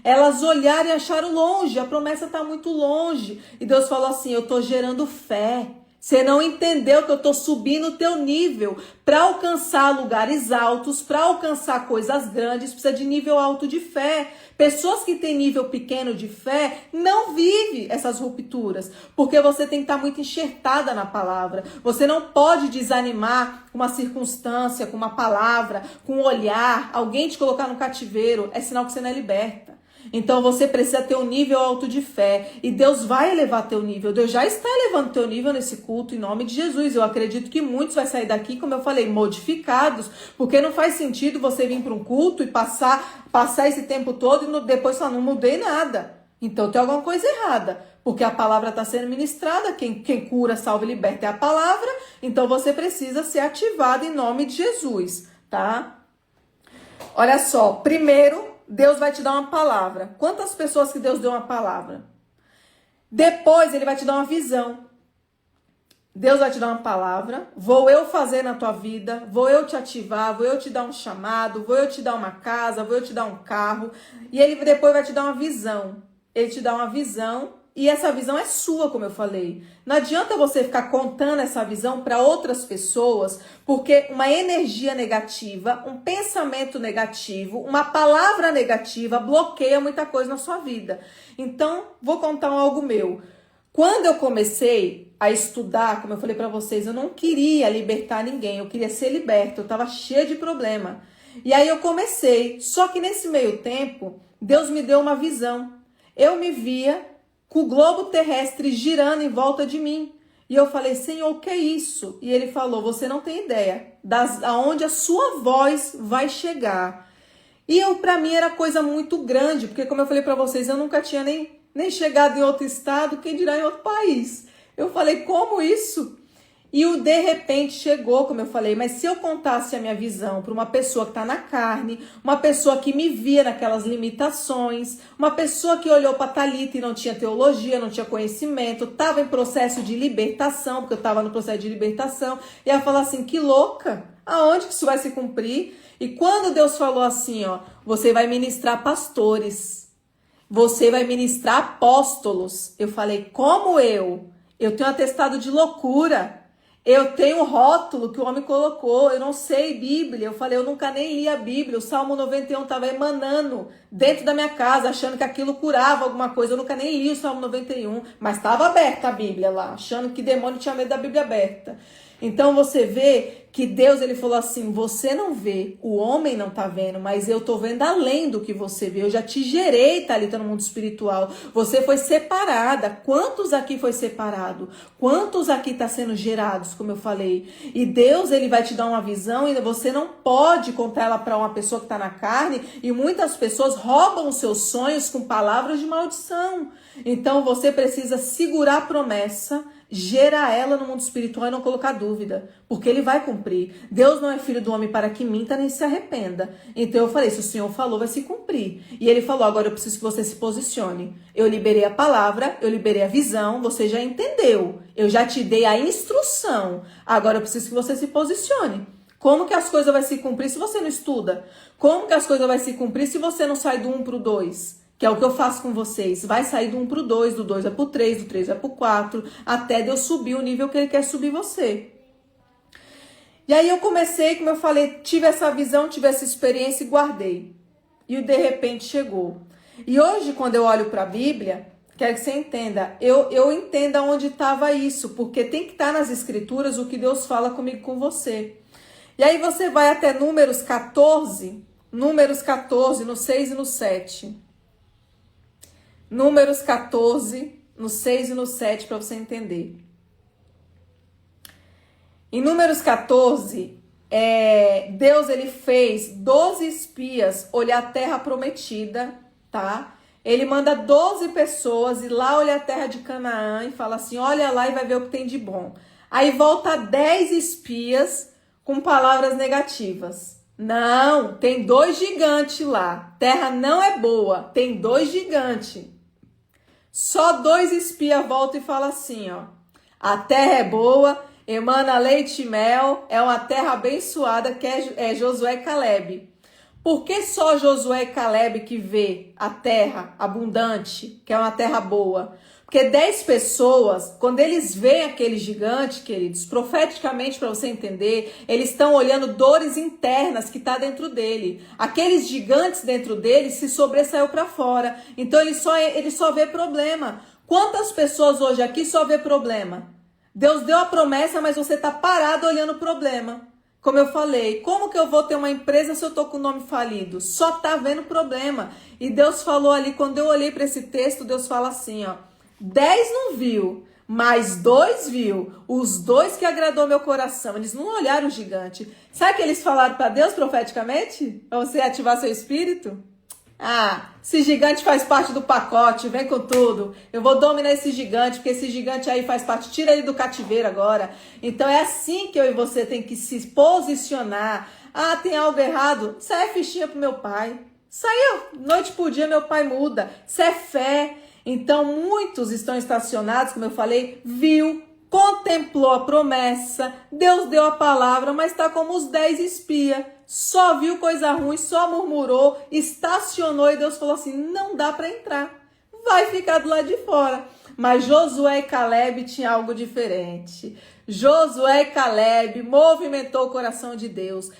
Elas olharam e acharam longe, a promessa está muito longe. E Deus falou assim, eu estou gerando fé. Você não entendeu que eu estou subindo o teu nível. Para alcançar lugares altos, para alcançar coisas grandes, precisa de nível alto de fé. Pessoas que têm nível pequeno de fé não vivem essas rupturas, porque você tem que estar muito enxertada na palavra. Você não pode desanimar com uma circunstância, com uma palavra, com um olhar. Alguém te colocar no cativeiro é sinal que você não é liberta. Então você precisa ter um nível alto de fé e Deus vai elevar teu nível. Deus já está elevando teu nível nesse culto em nome de Jesus. Eu acredito que muitos vão sair daqui, como eu falei, modificados, porque não faz sentido você vir para um culto e passar esse tempo todo e depois falar, não mudei nada. Então tem alguma coisa errada, porque a palavra está sendo ministrada, quem cura, salva e liberta é a palavra, então você precisa ser ativado em nome de Jesus, tá? Olha só, primeiro Deus vai te dar uma palavra. Quantas pessoas que Deus deu uma palavra? Depois ele vai te dar uma visão. Deus vai te dar uma palavra. Vou eu fazer na tua vida. Vou eu te ativar. Vou eu te dar um chamado. Vou eu te dar uma casa. Vou eu te dar um carro. E ele depois vai te dar uma visão. Ele te dá uma visão. E essa visão é sua, como eu falei. Não adianta você ficar contando essa visão para outras pessoas, porque uma energia negativa, um pensamento negativo, uma palavra negativa bloqueia muita coisa na sua vida. Então, vou contar algo meu. Quando eu comecei a estudar, como eu falei para vocês, eu não queria libertar ninguém, eu queria ser liberta, eu estava cheia de problema. E aí eu comecei, só que nesse meio tempo, Deus me deu uma visão. Eu me via com o globo terrestre girando em volta de mim. E eu falei, Senhor, o que é isso? E ele falou, você não tem ideia aonde a sua voz vai chegar. E para mim era coisa muito grande, porque como eu falei para vocês, eu nunca tinha nem nem chegado em outro estado, quem dirá em outro país. Eu falei, como isso? E o de repente chegou, como eu falei, mas se eu contasse a minha visão para uma pessoa que está na carne, uma pessoa que me via naquelas limitações, uma pessoa que olhou para Thalita e não tinha teologia, não tinha conhecimento, estava em processo de libertação, porque eu estava no processo de libertação, e ela falou assim, que louca, aonde que isso vai se cumprir? E quando Deus falou assim, ó, você vai ministrar pastores, você vai ministrar apóstolos, eu falei, como eu? Eu tenho um atestado de loucura. Eu tenho um rótulo que o homem colocou, eu não sei Bíblia. Eu falei, eu nunca nem li a Bíblia. O Salmo 91 estava emanando dentro da minha casa, achando que aquilo curava alguma coisa. Eu nunca nem li o Salmo 91, mas estava aberta a Bíblia lá, achando que demônio tinha medo da Bíblia aberta. Então você vê que Deus, ele falou assim, você não vê, o homem não tá vendo, mas eu tô vendo além do que você vê. Eu já te gerei, Thalita, no mundo espiritual. Você foi separada. Quantos aqui foi separado? Quantos aqui tá sendo gerados, como eu falei? E Deus, ele vai te dar uma visão e você não pode contar ela para uma pessoa que tá na carne, e muitas pessoas roubam os seus sonhos com palavras de maldição. Então você precisa segurar a promessa, gerar ela no mundo espiritual e não colocar dúvida, porque ele vai cumprir. Deus não é filho do homem para que minta nem se arrependa. Então eu falei, se o Senhor falou, vai se cumprir. E ele falou, agora eu preciso que você se posicione. Eu liberei a palavra, eu liberei a visão, você já entendeu. Eu já te dei a instrução. Agora eu preciso que você se posicione. Como que as coisas vão se cumprir se você não estuda? Como que as coisas vão se cumprir se você não sai do 1 para o 2? Que é o que eu faço com vocês. Vai sair do 1 para o 2, do 2 vai para o 3, do 3 vai para o 4, até Deus subir o nível que ele quer subir você. E aí eu comecei, como eu falei, tive essa visão, tive essa experiência e guardei. E o de repente chegou. E hoje, quando eu olho para a Bíblia, quero que você entenda, eu entenda onde estava isso, porque tem que estar nas escrituras o que Deus fala comigo, com você. E aí você vai até Números 14, no 6 e no 7. Números 14, no 6 e no 7, para você entender. Em Números 14, Deus, ele fez 12 espias olhar a terra prometida, tá? Ele manda 12 pessoas ir lá olhar a terra de Canaã e fala assim, olha lá e vai ver o que tem de bom. Aí volta 10 espias com palavras negativas. Não, tem 2 gigantes lá. Terra não é boa, tem 2 gigantes. Só 2 espias voltam e falam assim, ó. A terra é boa, emana leite e mel, é uma terra abençoada, que é Josué e Calebe. Por que só Josué e Calebe que vê a terra abundante, que é uma terra boa? Porque 10 pessoas, quando eles veem aquele gigante, queridos, profeticamente, para você entender, eles estão olhando dores internas que está dentro dele. Aqueles gigantes dentro dele se sobressaiu para fora. Então ele só vê problema. Quantas pessoas hoje aqui só vê problema? Deus deu a promessa, mas você está parado olhando o problema. Como eu falei, como que eu vou ter uma empresa se eu tô com o nome falido? Só tá vendo problema. E Deus falou ali, quando eu olhei para esse texto, Deus fala assim, ó. 10 não viu, mas 2 viu. Os 2 que agradou meu coração. Eles não olharam o gigante. Sabe o que eles falaram para Deus profeticamente? Para você ativar seu espírito? Ah, esse gigante faz parte do pacote, vem com tudo. Eu vou dominar esse gigante, porque esse gigante aí faz parte. Tira ele do cativeiro agora. Então é assim que eu e você tem que se posicionar. Ah, tem algo errado? Isso é fichinha pro meu pai. Saiu, noite por dia meu pai muda. Isso é fé. Então, muitos estão estacionados, como eu falei, viu, contemplou a promessa, Deus deu a palavra, mas está como os 10 espias. Só viu coisa ruim, só murmurou, estacionou e Deus falou assim, não dá para entrar, vai ficar do lado de fora. Mas Josué e Calebe tinham algo diferente. Josué e Calebe movimentou o coração de Deus.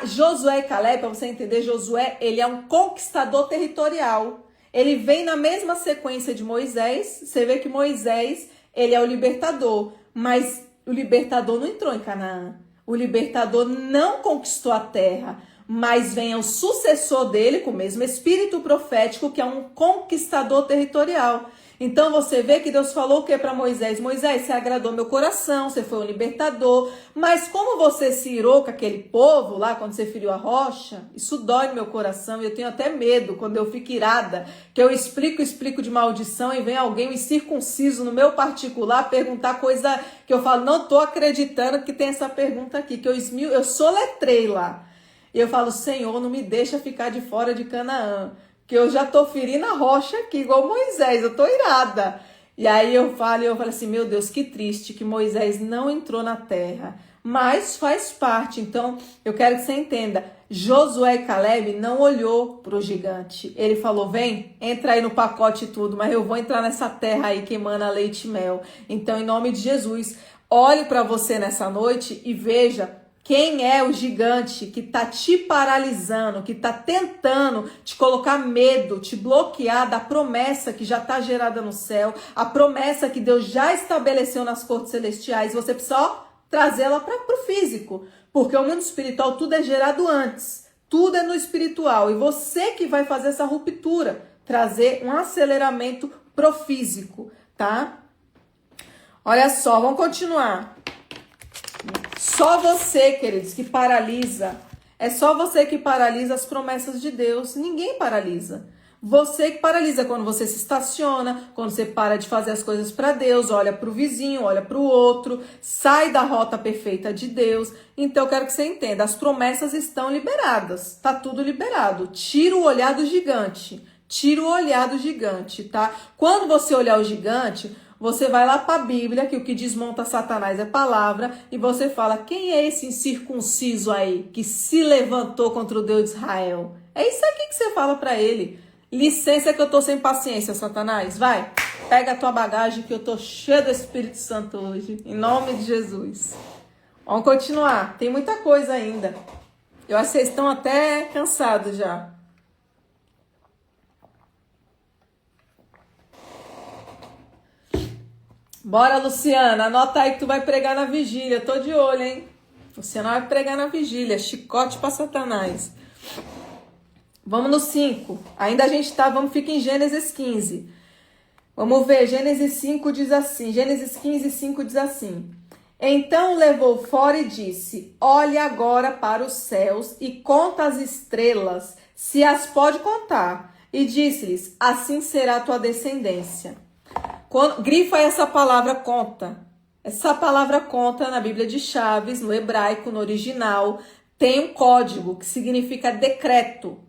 Josué e Calebe, para você entender, Josué, ele é um conquistador territorial. Ele vem na mesma sequência de Moisés. Você vê que Moisés, ele é o libertador. Mas o libertador não entrou em Canaã. O libertador não conquistou a terra. Mas vem o sucessor dele, com o mesmo espírito profético, que é um conquistador territorial. Então você vê que Deus falou o que para Moisés? Moisés, você agradou meu coração, você foi um libertador, mas como você se irou com aquele povo lá, quando você feriu a rocha, isso dói no meu coração e eu tenho até medo quando eu fico irada, que eu explico de maldição e vem alguém incircunciso no meu particular perguntar coisa que eu falo, não tô acreditando que tem essa pergunta aqui, que eu soletrei lá. E eu falo, Senhor, não me deixa ficar de fora de Canaã, que eu já tô ferindo a rocha aqui, igual Moisés, eu tô irada. E aí eu falo assim, meu Deus, que triste que Moisés não entrou na terra. Mas faz parte, então eu quero que você entenda, Josué e Caleb não olhou pro gigante. Ele falou, vem, entra aí no pacote e tudo, mas eu vou entrar nessa terra aí que emana leite e mel. Então, em nome de Jesus, olhe para você nessa noite e veja quem é o gigante que está te paralisando, que está tentando te colocar medo, te bloquear da promessa que já está gerada no céu, a promessa que Deus já estabeleceu nas cortes celestiais. Você precisa só trazê-la para o físico, porque o mundo espiritual tudo é gerado antes, tudo é no espiritual, e você que vai fazer essa ruptura, trazer um aceleramento pro físico, tá? Olha só, vamos continuar. Só você, queridos, que paralisa. É só você que paralisa as promessas de Deus. Ninguém paralisa. Você que paralisa quando você se estaciona, quando você para de fazer as coisas para Deus, olha para o vizinho, olha para o outro, sai da rota perfeita de Deus. Então eu quero que você entenda, as promessas estão liberadas, tá tudo liberado. Tira o olhar do gigante, tira o olhar do gigante, tá? Quando você olhar o gigante, você vai lá para a Bíblia, que o que desmonta Satanás é palavra, e você fala, quem é esse incircunciso aí que se levantou contra o Deus de Israel? É isso aqui que você fala para ele. Licença que eu tô sem paciência, Satanás. Vai, pega a tua bagagem que eu tô cheia do Espírito Santo hoje. Em nome de Jesus. Vamos continuar. Tem muita coisa ainda. Eu acho que vocês estão até cansados já. Bora, Luciana. Anota aí que tu vai pregar na vigília. Tô de olho, hein? Luciana vai pregar na vigília. Chicote pra Satanás. Vamos no 5. Ainda a gente tá, fica em Gênesis 15. Vamos ver, Gênesis 5 diz assim, Gênesis 15, 5 diz assim. Então levou fora e disse, olhe agora para os céus e conta as estrelas, se as pode contar. E disse-lhes, assim será a tua descendência. Grifa essa palavra conta. Essa palavra conta na Bíblia de Chaves, no hebraico, no original, tem um código que significa decreto.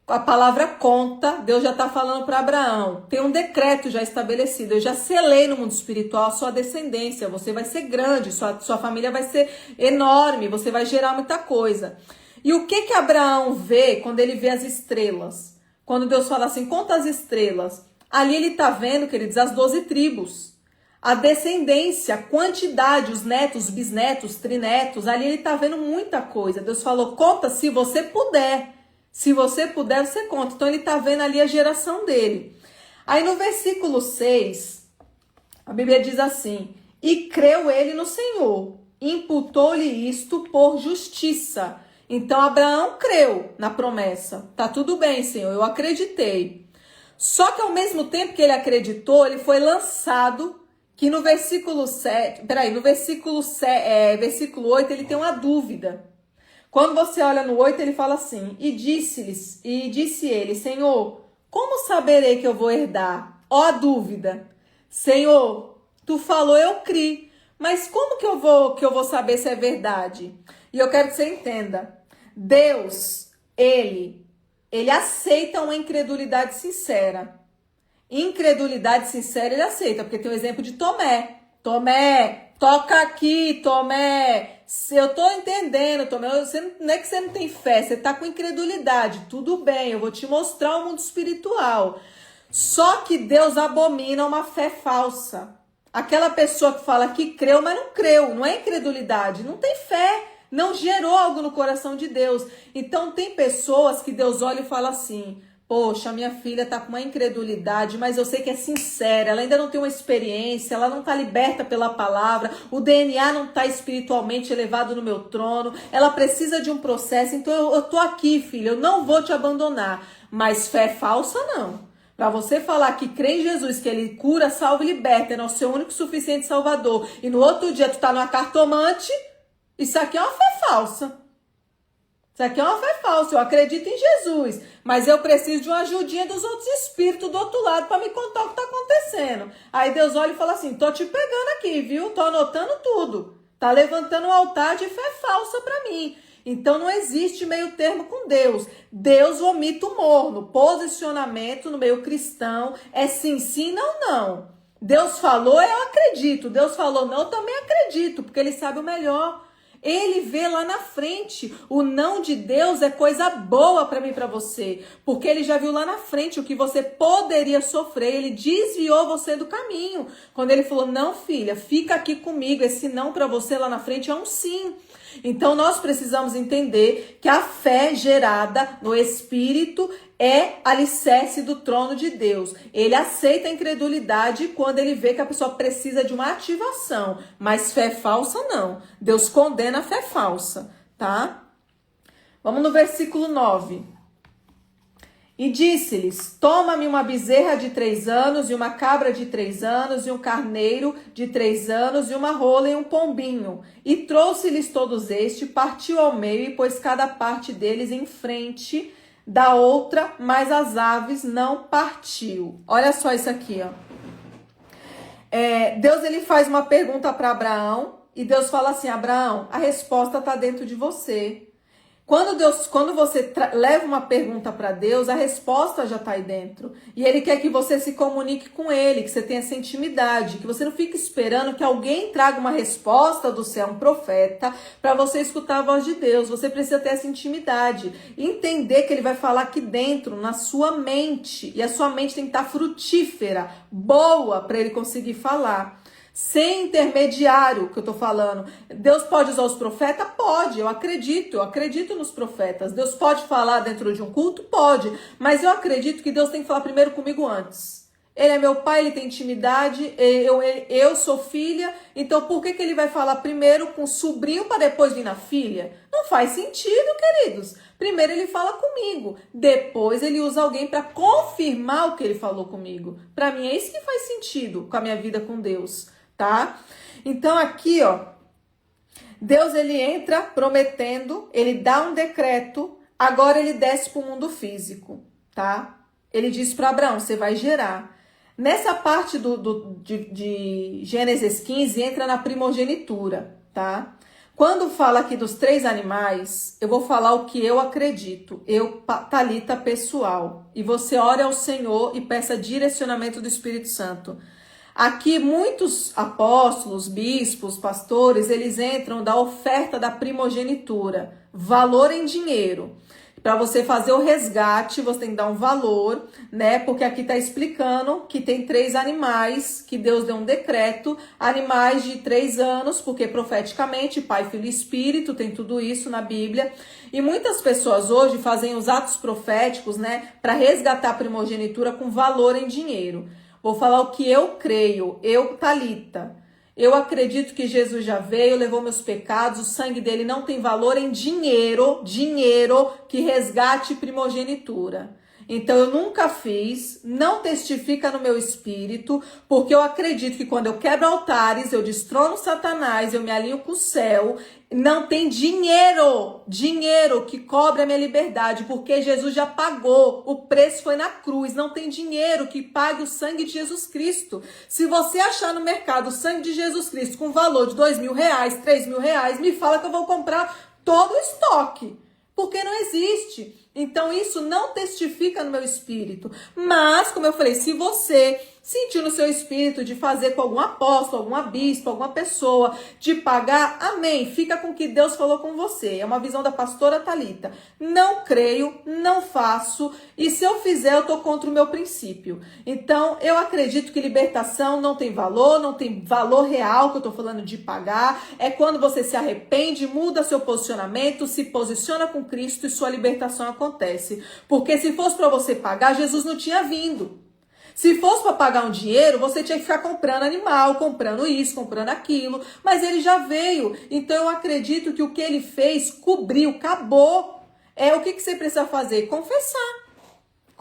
A palavra conta, Deus já está falando para Abraão. Tem um decreto já estabelecido. Eu já selei no mundo espiritual a sua descendência. Você vai ser grande, sua família vai ser enorme, você vai gerar muita coisa. E o que Abraão vê quando ele vê as estrelas? Quando Deus fala assim, conta as estrelas. Ali ele está vendo, queridos, as 12 tribos. A descendência, a quantidade, os netos, bisnetos, trinetos. Ali ele está vendo muita coisa. Deus falou, conta se você puder. Se você puder, você conta. Então, ele está vendo ali a geração dele. Aí, no versículo 6, a Bíblia diz assim, e creu ele no Senhor, imputou-lhe isto por justiça. Então, Abraão creu na promessa. Tá tudo bem, Senhor, eu acreditei. Só que, ao mesmo tempo que ele acreditou, ele foi lançado, que no versículo 7, versículo 8, ele tem uma dúvida. Quando você olha no 8, ele fala assim, e disse ele, Senhor, como saberei que eu vou herdar? Ó a dúvida. Senhor, tu falou, eu criei, mas como que eu vou saber se é verdade? E eu quero que você entenda, Deus, ele aceita uma incredulidade sincera. Incredulidade sincera ele aceita, porque tem o exemplo de Tomé. Tomé, toca aqui, Tomé. Eu tô entendendo, Tomé, não é que você não tem fé, você tá com incredulidade. Tudo bem, eu vou te mostrar o mundo espiritual. Só que Deus abomina uma fé falsa. Aquela pessoa que fala que creu, mas não creu, não é incredulidade, não tem fé, não gerou algo no coração de Deus. Então tem pessoas que Deus olha e fala assim, poxa, minha filha tá com uma incredulidade, mas eu sei que é sincera, ela ainda não tem uma experiência, ela não tá liberta pela palavra, o DNA não tá espiritualmente elevado no meu trono, ela precisa de um processo, então eu tô aqui, filha, eu não vou te abandonar. Mas fé falsa não. Para você falar que crê em Jesus, que ele cura, salva e liberta, é o seu único e suficiente salvador, e no outro dia tu tá numa cartomante, isso aqui é uma fé falsa. Isso aqui é uma fé falsa. Eu acredito em Jesus, mas eu preciso de uma ajudinha dos outros espíritos do outro lado para me contar o que está acontecendo. Aí Deus olha e fala assim, tô te pegando aqui, viu? Tô anotando tudo. Tá levantando um altar de fé falsa para mim. Então não existe meio termo com Deus. Deus vomita o morno. Posicionamento no meio cristão é sim, sim, não, não. Deus falou, eu acredito. Deus falou não, eu também acredito, porque ele sabe o melhor. Ele vê lá na frente. O não de Deus é coisa boa para mim e para você. Porque ele já viu lá na frente o que você poderia sofrer. Ele desviou você do caminho. Quando ele falou, não filha, fica aqui comigo. Esse não para você lá na frente é um sim. Então nós precisamos entender que a fé gerada no Espírito é alicerce do trono de Deus. Ele aceita a incredulidade quando ele vê que a pessoa precisa de uma ativação, mas fé falsa não. Deus condena a fé falsa, tá? Vamos no versículo 9. E disse-lhes, toma-me uma bezerra de 3 anos, e uma cabra de 3 anos, e um carneiro de 3 anos, e uma rola e um pombinho. E trouxe-lhes todos partiu ao meio, e pôs cada parte deles em frente da outra, mas as aves não partiu. Olha só isso aqui, ó. Deus ele faz uma pergunta para Abraão, e Deus fala assim, Abraão, a resposta está dentro de você. Quando você leva uma pergunta para Deus, a resposta já está aí dentro. E ele quer que você se comunique com ele, que você tenha essa intimidade, que você não fique esperando que alguém traga uma resposta do céu, um profeta, para você escutar a voz de Deus. Você precisa ter essa intimidade, entender que ele vai falar aqui dentro, na sua mente. E a sua mente tem que estar frutífera, boa, para ele conseguir falar. Sem intermediário, que eu tô falando. Deus pode usar os profetas? Pode, eu acredito nos profetas. Deus pode falar dentro de um culto? Pode, mas eu acredito que Deus tem que falar primeiro comigo antes. Ele é meu pai, ele tem intimidade, eu sou filha, então por que ele vai falar primeiro com o sobrinho para depois vir na filha? Não faz sentido, queridos. Primeiro ele fala comigo, depois ele usa alguém para confirmar o que ele falou comigo. Para mim é isso que faz sentido com a minha vida com Deus. Tá? Então aqui, ó, Deus ele entra prometendo, ele dá um decreto, agora ele desce para o mundo físico, tá? Ele diz para Abraão, você vai gerar. Nessa parte de Gênesis 15, entra na primogenitura, tá? Quando fala aqui dos 3 animais, eu vou falar o que eu acredito, Thalita pessoal, e você ore ao Senhor e peça direcionamento do Espírito Santo. Aqui muitos apóstolos, bispos, pastores, eles entram da oferta da primogenitura, valor em dinheiro. Para você fazer o resgate, você tem que dar um valor, né? Porque aqui está explicando que tem 3 animais, que Deus deu um decreto, animais de 3 anos, porque profeticamente, Pai, Filho e Espírito, tem tudo isso na Bíblia. E muitas pessoas hoje fazem os atos proféticos, né? Para resgatar a primogenitura com valor em dinheiro. Vou falar o que eu creio, Thalita. Eu acredito que Jesus já veio, levou meus pecados, o sangue dele não tem valor em dinheiro que resgate primogenitura. Então eu nunca fiz, não testifica no meu espírito, porque eu acredito que quando eu quebro altares, eu destrono Satanás, eu me alinho com o céu, não tem dinheiro que cobre a minha liberdade, porque Jesus já pagou, o preço foi na cruz, não tem dinheiro que pague o sangue de Jesus Cristo. Se você achar no mercado o sangue de Jesus Cristo com valor de R$2.000, R$3.000, me fala que eu vou comprar todo o estoque, porque não existe. Então isso não testifica no meu espírito. Mas, como eu falei, se você sentir no seu espírito de fazer com algum apóstolo, alguma bispo, alguma pessoa, de pagar, amém. Fica com o que Deus falou com você. É uma visão da pastora Thalita. Não creio, não faço. E se eu fizer, eu tô contra o meu princípio. Então, eu acredito que libertação não tem valor real, que eu tô falando de pagar. É quando você se arrepende, muda seu posicionamento, se posiciona com Cristo e sua libertação acontece. Porque se fosse para você pagar, Jesus não tinha vindo. Se fosse para pagar um dinheiro, você tinha que ficar comprando animal, comprando isso, comprando aquilo. Mas ele já veio. Então eu acredito que o que ele fez cobriu, acabou. O que você precisa fazer? Confessar.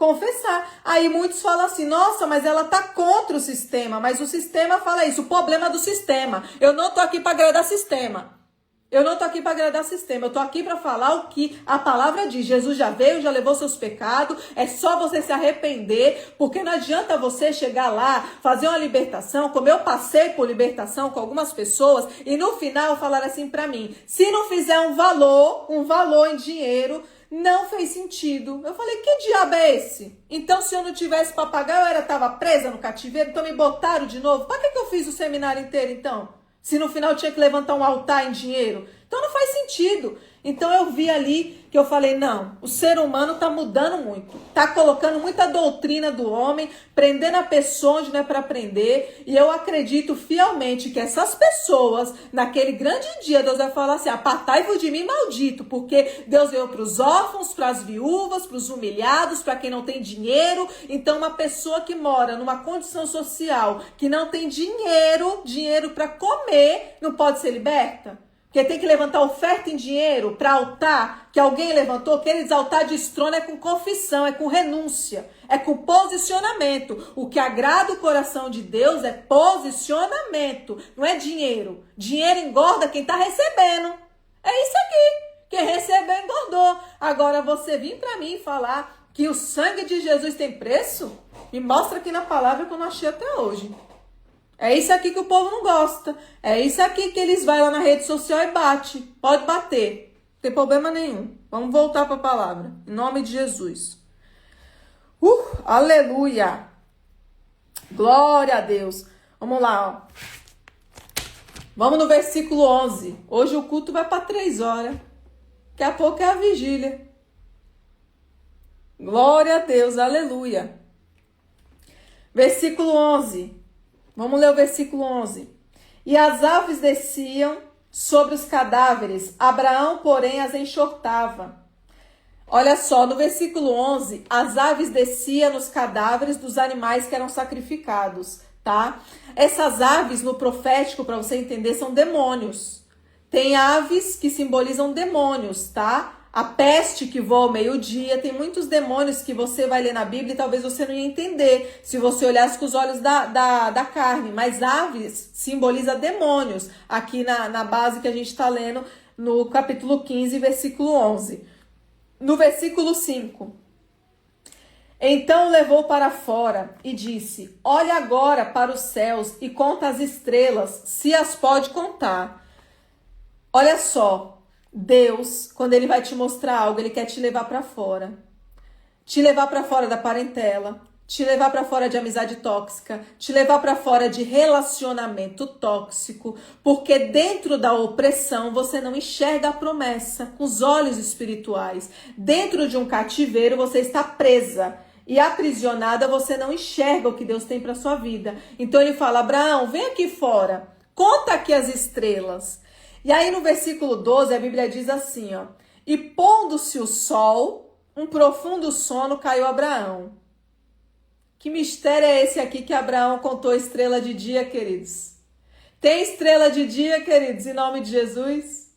confessar. Aí muitos falam assim, nossa, mas ela tá contra o sistema, mas o sistema fala isso, o problema é do sistema. Eu não tô aqui para agradar sistema. Eu não tô aqui para agradar sistema, eu tô aqui para falar o que a palavra diz. Jesus já veio, já levou seus pecados, é só você se arrepender, porque não adianta você chegar lá, fazer uma libertação, como eu passei por libertação com algumas pessoas, e no final falaram assim para mim, se não fizer um valor em dinheiro, não fez sentido. Eu falei, que diabo é esse? Então, se eu não tivesse para pagar, eu estava presa no cativeiro, então me botaram de novo. Para que eu fiz o seminário inteiro, então? Se no final tinha que levantar um altar em dinheiro. Então não faz sentido. Então eu vi ali que eu falei, não, o ser humano está mudando muito. Está colocando muita doutrina do homem, prendendo a pessoa onde não é para prender. E eu acredito fielmente que essas pessoas, naquele grande dia, Deus vai falar assim, apartai-vos de mim, maldito. Porque Deus veio para os órfãos, para as viúvas, para os humilhados, para quem não tem dinheiro. Então uma pessoa que mora numa condição social, que não tem dinheiro para comer, não pode ser liberta? Porque tem que levantar oferta em dinheiro para altar que alguém levantou. Queridos, altar de estrono é com confissão, é com renúncia, é com posicionamento. O que agrada o coração de Deus é posicionamento, não é dinheiro. Dinheiro engorda quem está recebendo. É isso aqui. Quem recebeu engordou. Agora você vir para mim falar que o sangue de Jesus tem preço? Me mostra aqui na palavra que eu não achei até hoje. É isso aqui que o povo não gosta. É isso aqui que eles vão lá na rede social e bate. Pode bater. Não tem problema nenhum. Vamos voltar para a palavra. Em nome de Jesus. Aleluia. Glória a Deus. Vamos lá, ó. Vamos no versículo 11. Hoje o culto vai para 3 horas. Daqui a pouco é a vigília. Glória a Deus. Aleluia. Versículo 11. Vamos ler o versículo 11. E as aves desciam sobre os cadáveres, Abraão, porém, as enxotava. Olha só, no versículo 11, as aves desciam nos cadáveres dos animais que eram sacrificados, tá? Essas aves, no profético, para você entender, são demônios. Tem aves que simbolizam demônios, tá? A peste que voa ao meio-dia, tem muitos demônios que você vai ler na Bíblia e talvez você não ia entender se você olhasse com os olhos da carne. Mas aves simboliza demônios, aqui na base que a gente está lendo no capítulo 15, versículo 11. No versículo 5. Então levou para fora e disse, olha agora para os céus e conta as estrelas, se as pode contar. Olha só. Deus, quando ele vai te mostrar algo, ele quer te levar para fora. Te levar para fora da parentela, te levar para fora de amizade tóxica, te levar para fora de relacionamento tóxico, porque dentro da opressão você não enxerga a promessa com os olhos espirituais. Dentro de um cativeiro você está presa e aprisionada, você não enxerga o que Deus tem para sua vida. Então ele fala, Abraão, vem aqui fora, conta aqui as estrelas. E aí no versículo 12 a Bíblia diz assim, ó, e pondo-se o sol, um profundo sono caiu a Abraão. Que mistério é esse aqui que Abraão contou estrela de dia, queridos? Tem estrela de dia, queridos, em nome de Jesus?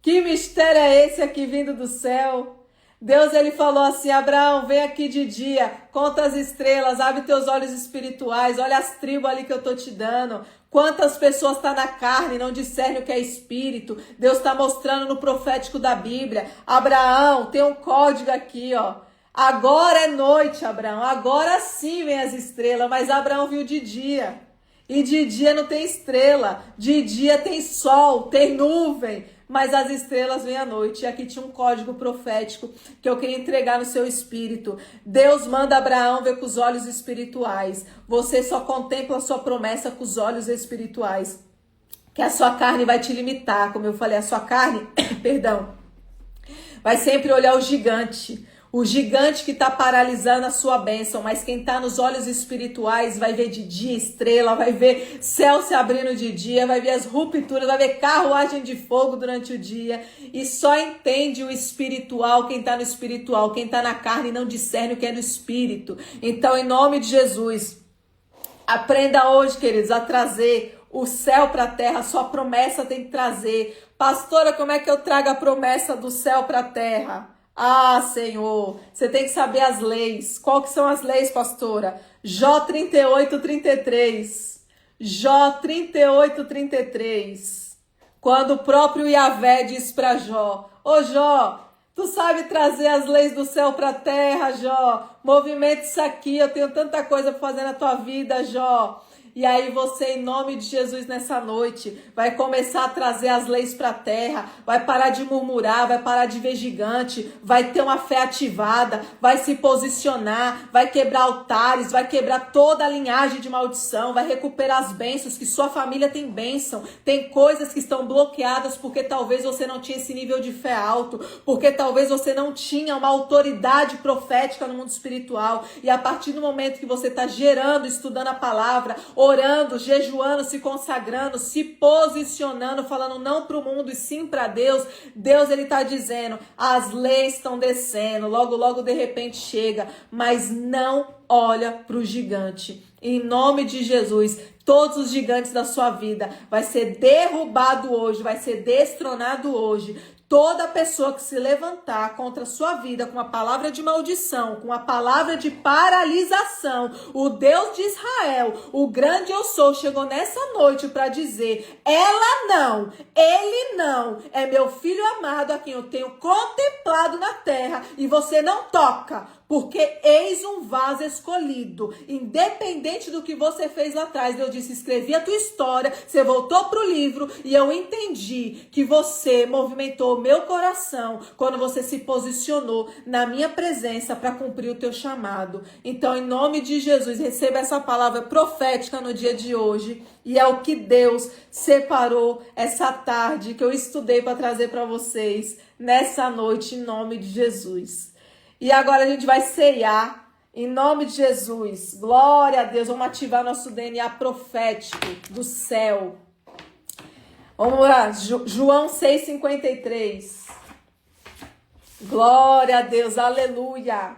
Que mistério é esse aqui vindo do céu? Deus, ele falou assim, Abraão, vem aqui de dia, conta as estrelas, abre teus olhos espirituais, olha as tribos ali que eu tô te dando. Quantas pessoas estão na carne e não discernem o que é espírito? Deus está mostrando no profético da Bíblia. Abraão, tem um código aqui, ó. Agora é noite, Abraão. Agora sim vem as estrelas, mas Abraão viu de dia. E de dia não tem estrela. De dia tem sol, tem nuvem. Mas as estrelas vêm à noite. E aqui tinha um código profético que eu queria entregar no seu espírito. Deus manda Abraão ver com os olhos espirituais. Você só contempla a sua promessa com os olhos espirituais. Que a sua carne vai te limitar. Como eu falei, a sua carne, perdão, vai sempre olhar o gigante. O gigante que está paralisando a sua bênção, mas quem está nos olhos espirituais vai ver de dia estrela, vai ver céu se abrindo de dia, vai ver as rupturas, vai ver carruagem de fogo durante o dia. E só entende o espiritual quem está no espiritual. Quem está na carne não discerne o que é no espírito. Então, em nome de Jesus, aprenda hoje, queridos, a trazer o céu para a terra. A sua promessa tem que trazer. Pastora, como é que eu trago a promessa do céu para a terra? Ah, Senhor, você tem que saber as leis. Qual que são as leis, pastora? Jó 38:33. Jó 38:33. Quando o próprio Yahvé diz para Jó: Ô Jó, tu sabe trazer as leis do céu para a terra, Jó. Movimenta isso aqui, eu tenho tanta coisa para fazer na tua vida, Jó. E aí você, em nome de Jesus, nessa noite, vai começar a trazer as leis para a terra, vai parar de murmurar, vai parar de ver gigante, vai ter uma fé ativada, vai se posicionar, vai quebrar altares, vai quebrar toda a linhagem de maldição, vai recuperar as bênçãos, que sua família tem bênção, tem coisas que estão bloqueadas porque talvez você não tinha esse nível de fé alto, porque talvez você não tinha uma autoridade profética no mundo espiritual, e a partir do momento que você está gerando, estudando a palavra, orando, jejuando, se consagrando, se posicionando, falando não para o mundo e sim para Deus, Deus ele está dizendo, as leis estão descendo, logo, logo de repente chega, mas não olha para o gigante. Em nome de Jesus, todos os gigantes da sua vida vai ser derrubado hoje, vai ser destronado hoje. Toda pessoa que se levantar contra a sua vida com a palavra de maldição, com a palavra de paralisação, o Deus de Israel, o grande eu sou, chegou nessa noite para dizer, ela não, ele não, é meu filho amado a quem eu tenho contemplado na terra e você não toca. Porque eis um vaso escolhido, independente do que você fez lá atrás. Eu disse, escrevi a tua história, você voltou para o livro e eu entendi que você movimentou o meu coração quando você se posicionou na minha presença para cumprir o teu chamado. Então, em nome de Jesus, receba essa palavra profética no dia de hoje. E é o que Deus separou essa tarde que eu estudei para trazer para vocês nessa noite, em nome de Jesus. E agora a gente vai ceiar, em nome de Jesus. Glória a Deus, vamos ativar nosso DNA profético do céu. Vamos lá, João 6:53. Glória a Deus, aleluia.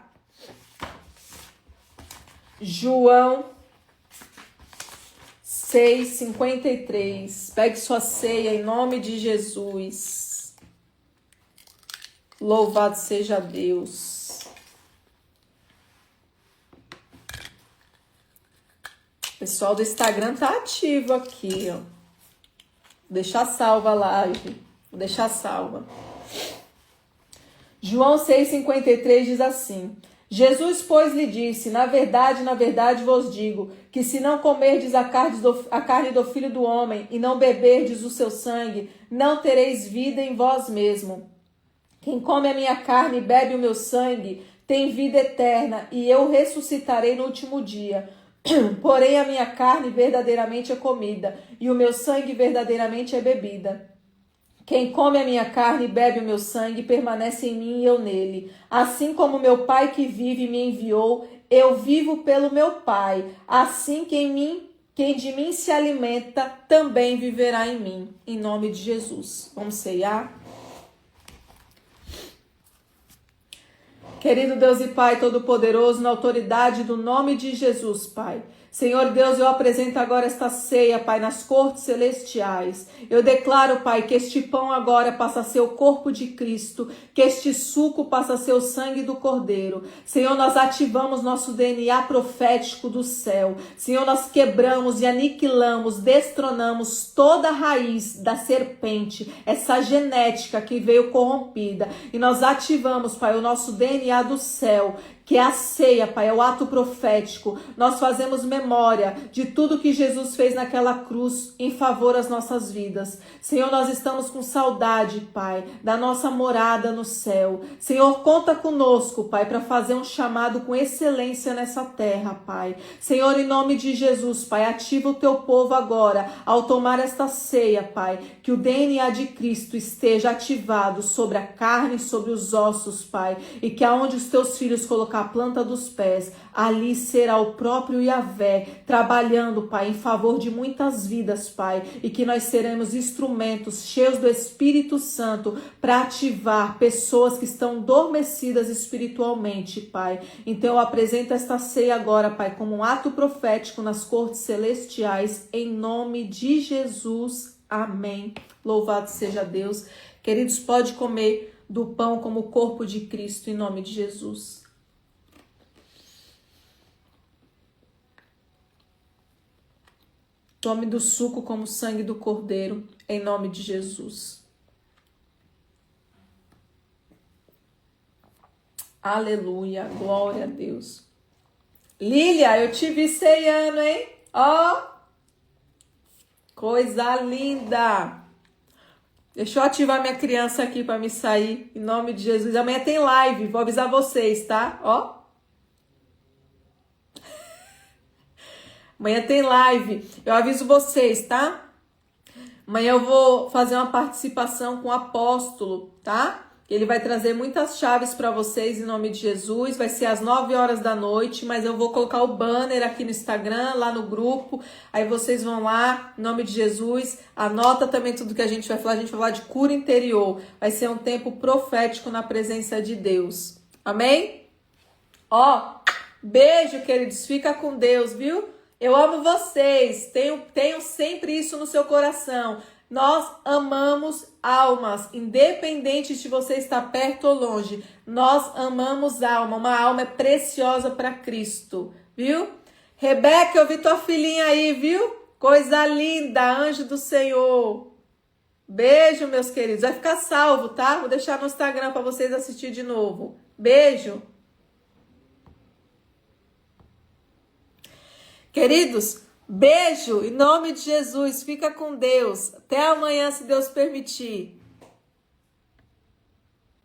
João 6:53. Pegue sua ceia em nome de Jesus. Louvado seja Deus. O pessoal do Instagram tá ativo aqui, ó. Vou deixar salva a live. Vou deixar salva. João 6:53 diz assim: Jesus, pois, lhe disse, na verdade vos digo, que se não comerdes a carne do Filho do Homem e não beberdes o seu sangue, não tereis vida em vós mesmo. Quem come a minha carne e bebe o meu sangue tem vida eterna, e eu ressuscitarei no último dia. Porém, a minha carne verdadeiramente é comida, e o meu sangue verdadeiramente é bebida. Quem come a minha carne e bebe o meu sangue permanece em mim e eu nele. Assim como meu Pai que vive me enviou, eu vivo pelo meu Pai. Assim quem de mim se alimenta também viverá em mim. Em nome de Jesus. Vamos ceiar? Querido Deus e Pai Todo-Poderoso, na autoridade do nome de Jesus, Pai. Senhor Deus, eu apresento agora esta ceia, Pai, nas cortes celestiais. Eu declaro, Pai, que este pão agora passa a ser o corpo de Cristo, que este suco passa a ser o sangue do Cordeiro. Senhor, nós ativamos nosso DNA profético do céu. Senhor, nós quebramos e aniquilamos, destronamos toda a raiz da serpente, essa genética que veio corrompida. E nós ativamos, Pai, o nosso DNA do céu, que é a ceia, Pai, é o ato profético. Nós fazemos memória de tudo que Jesus fez naquela cruz em favor das nossas vidas. Senhor, nós estamos com saudade, Pai, da nossa morada no céu. Senhor, conta conosco, Pai, para fazer um chamado com excelência nessa terra, Pai. Senhor, em nome de Jesus, Pai, ativa o teu povo agora ao tomar esta ceia, Pai, que o DNA de Cristo esteja ativado sobre a carne, sobre os ossos, Pai, e que aonde os teus filhos colocar a planta dos pés, ali será o próprio Yahvé trabalhando, Pai, em favor de muitas vidas, Pai, e que nós seremos instrumentos cheios do Espírito Santo para ativar pessoas que estão adormecidas espiritualmente, Pai. Então eu apresento esta ceia agora, Pai, como um ato profético nas cortes celestiais, em nome de Jesus. Amém. Louvado seja Deus. Queridos, pode comer do pão como o corpo de Cristo, em nome de Jesus. Tome do suco como o sangue do Cordeiro, em nome de Jesus. Aleluia, glória a Deus. Lília, eu te vi ceando, hein? Ó, coisa linda. Deixa eu ativar minha criança aqui para me sair, em nome de Jesus. Amanhã tem live, vou avisar vocês, tá? Ó. Amanhã tem live, eu aviso vocês, tá? Amanhã eu vou fazer uma participação com o apóstolo, tá? Ele vai trazer muitas chaves para vocês em nome de Jesus. Vai ser às 9 horas da noite, mas eu vou colocar o banner aqui no Instagram, lá no grupo. Aí vocês vão lá, em nome de Jesus. Anota também tudo que a gente vai falar. A gente vai falar de cura interior. Vai ser um tempo profético na presença de Deus. Amém? Ó, beijo, queridos. Fica com Deus, viu? Eu amo vocês. Tenham sempre isso no seu coração. Nós amamos almas, independente de você estar perto ou longe. Nós amamos alma. Uma alma é preciosa para Cristo, viu? Rebeca, eu vi tua filhinha aí, viu? Coisa linda, anjo do Senhor. Beijo, meus queridos. Vai ficar salvo, tá? Vou deixar no Instagram para vocês assistirem de novo. Beijo. Queridos, beijo em nome de Jesus. Fica com Deus. Até amanhã, se Deus permitir.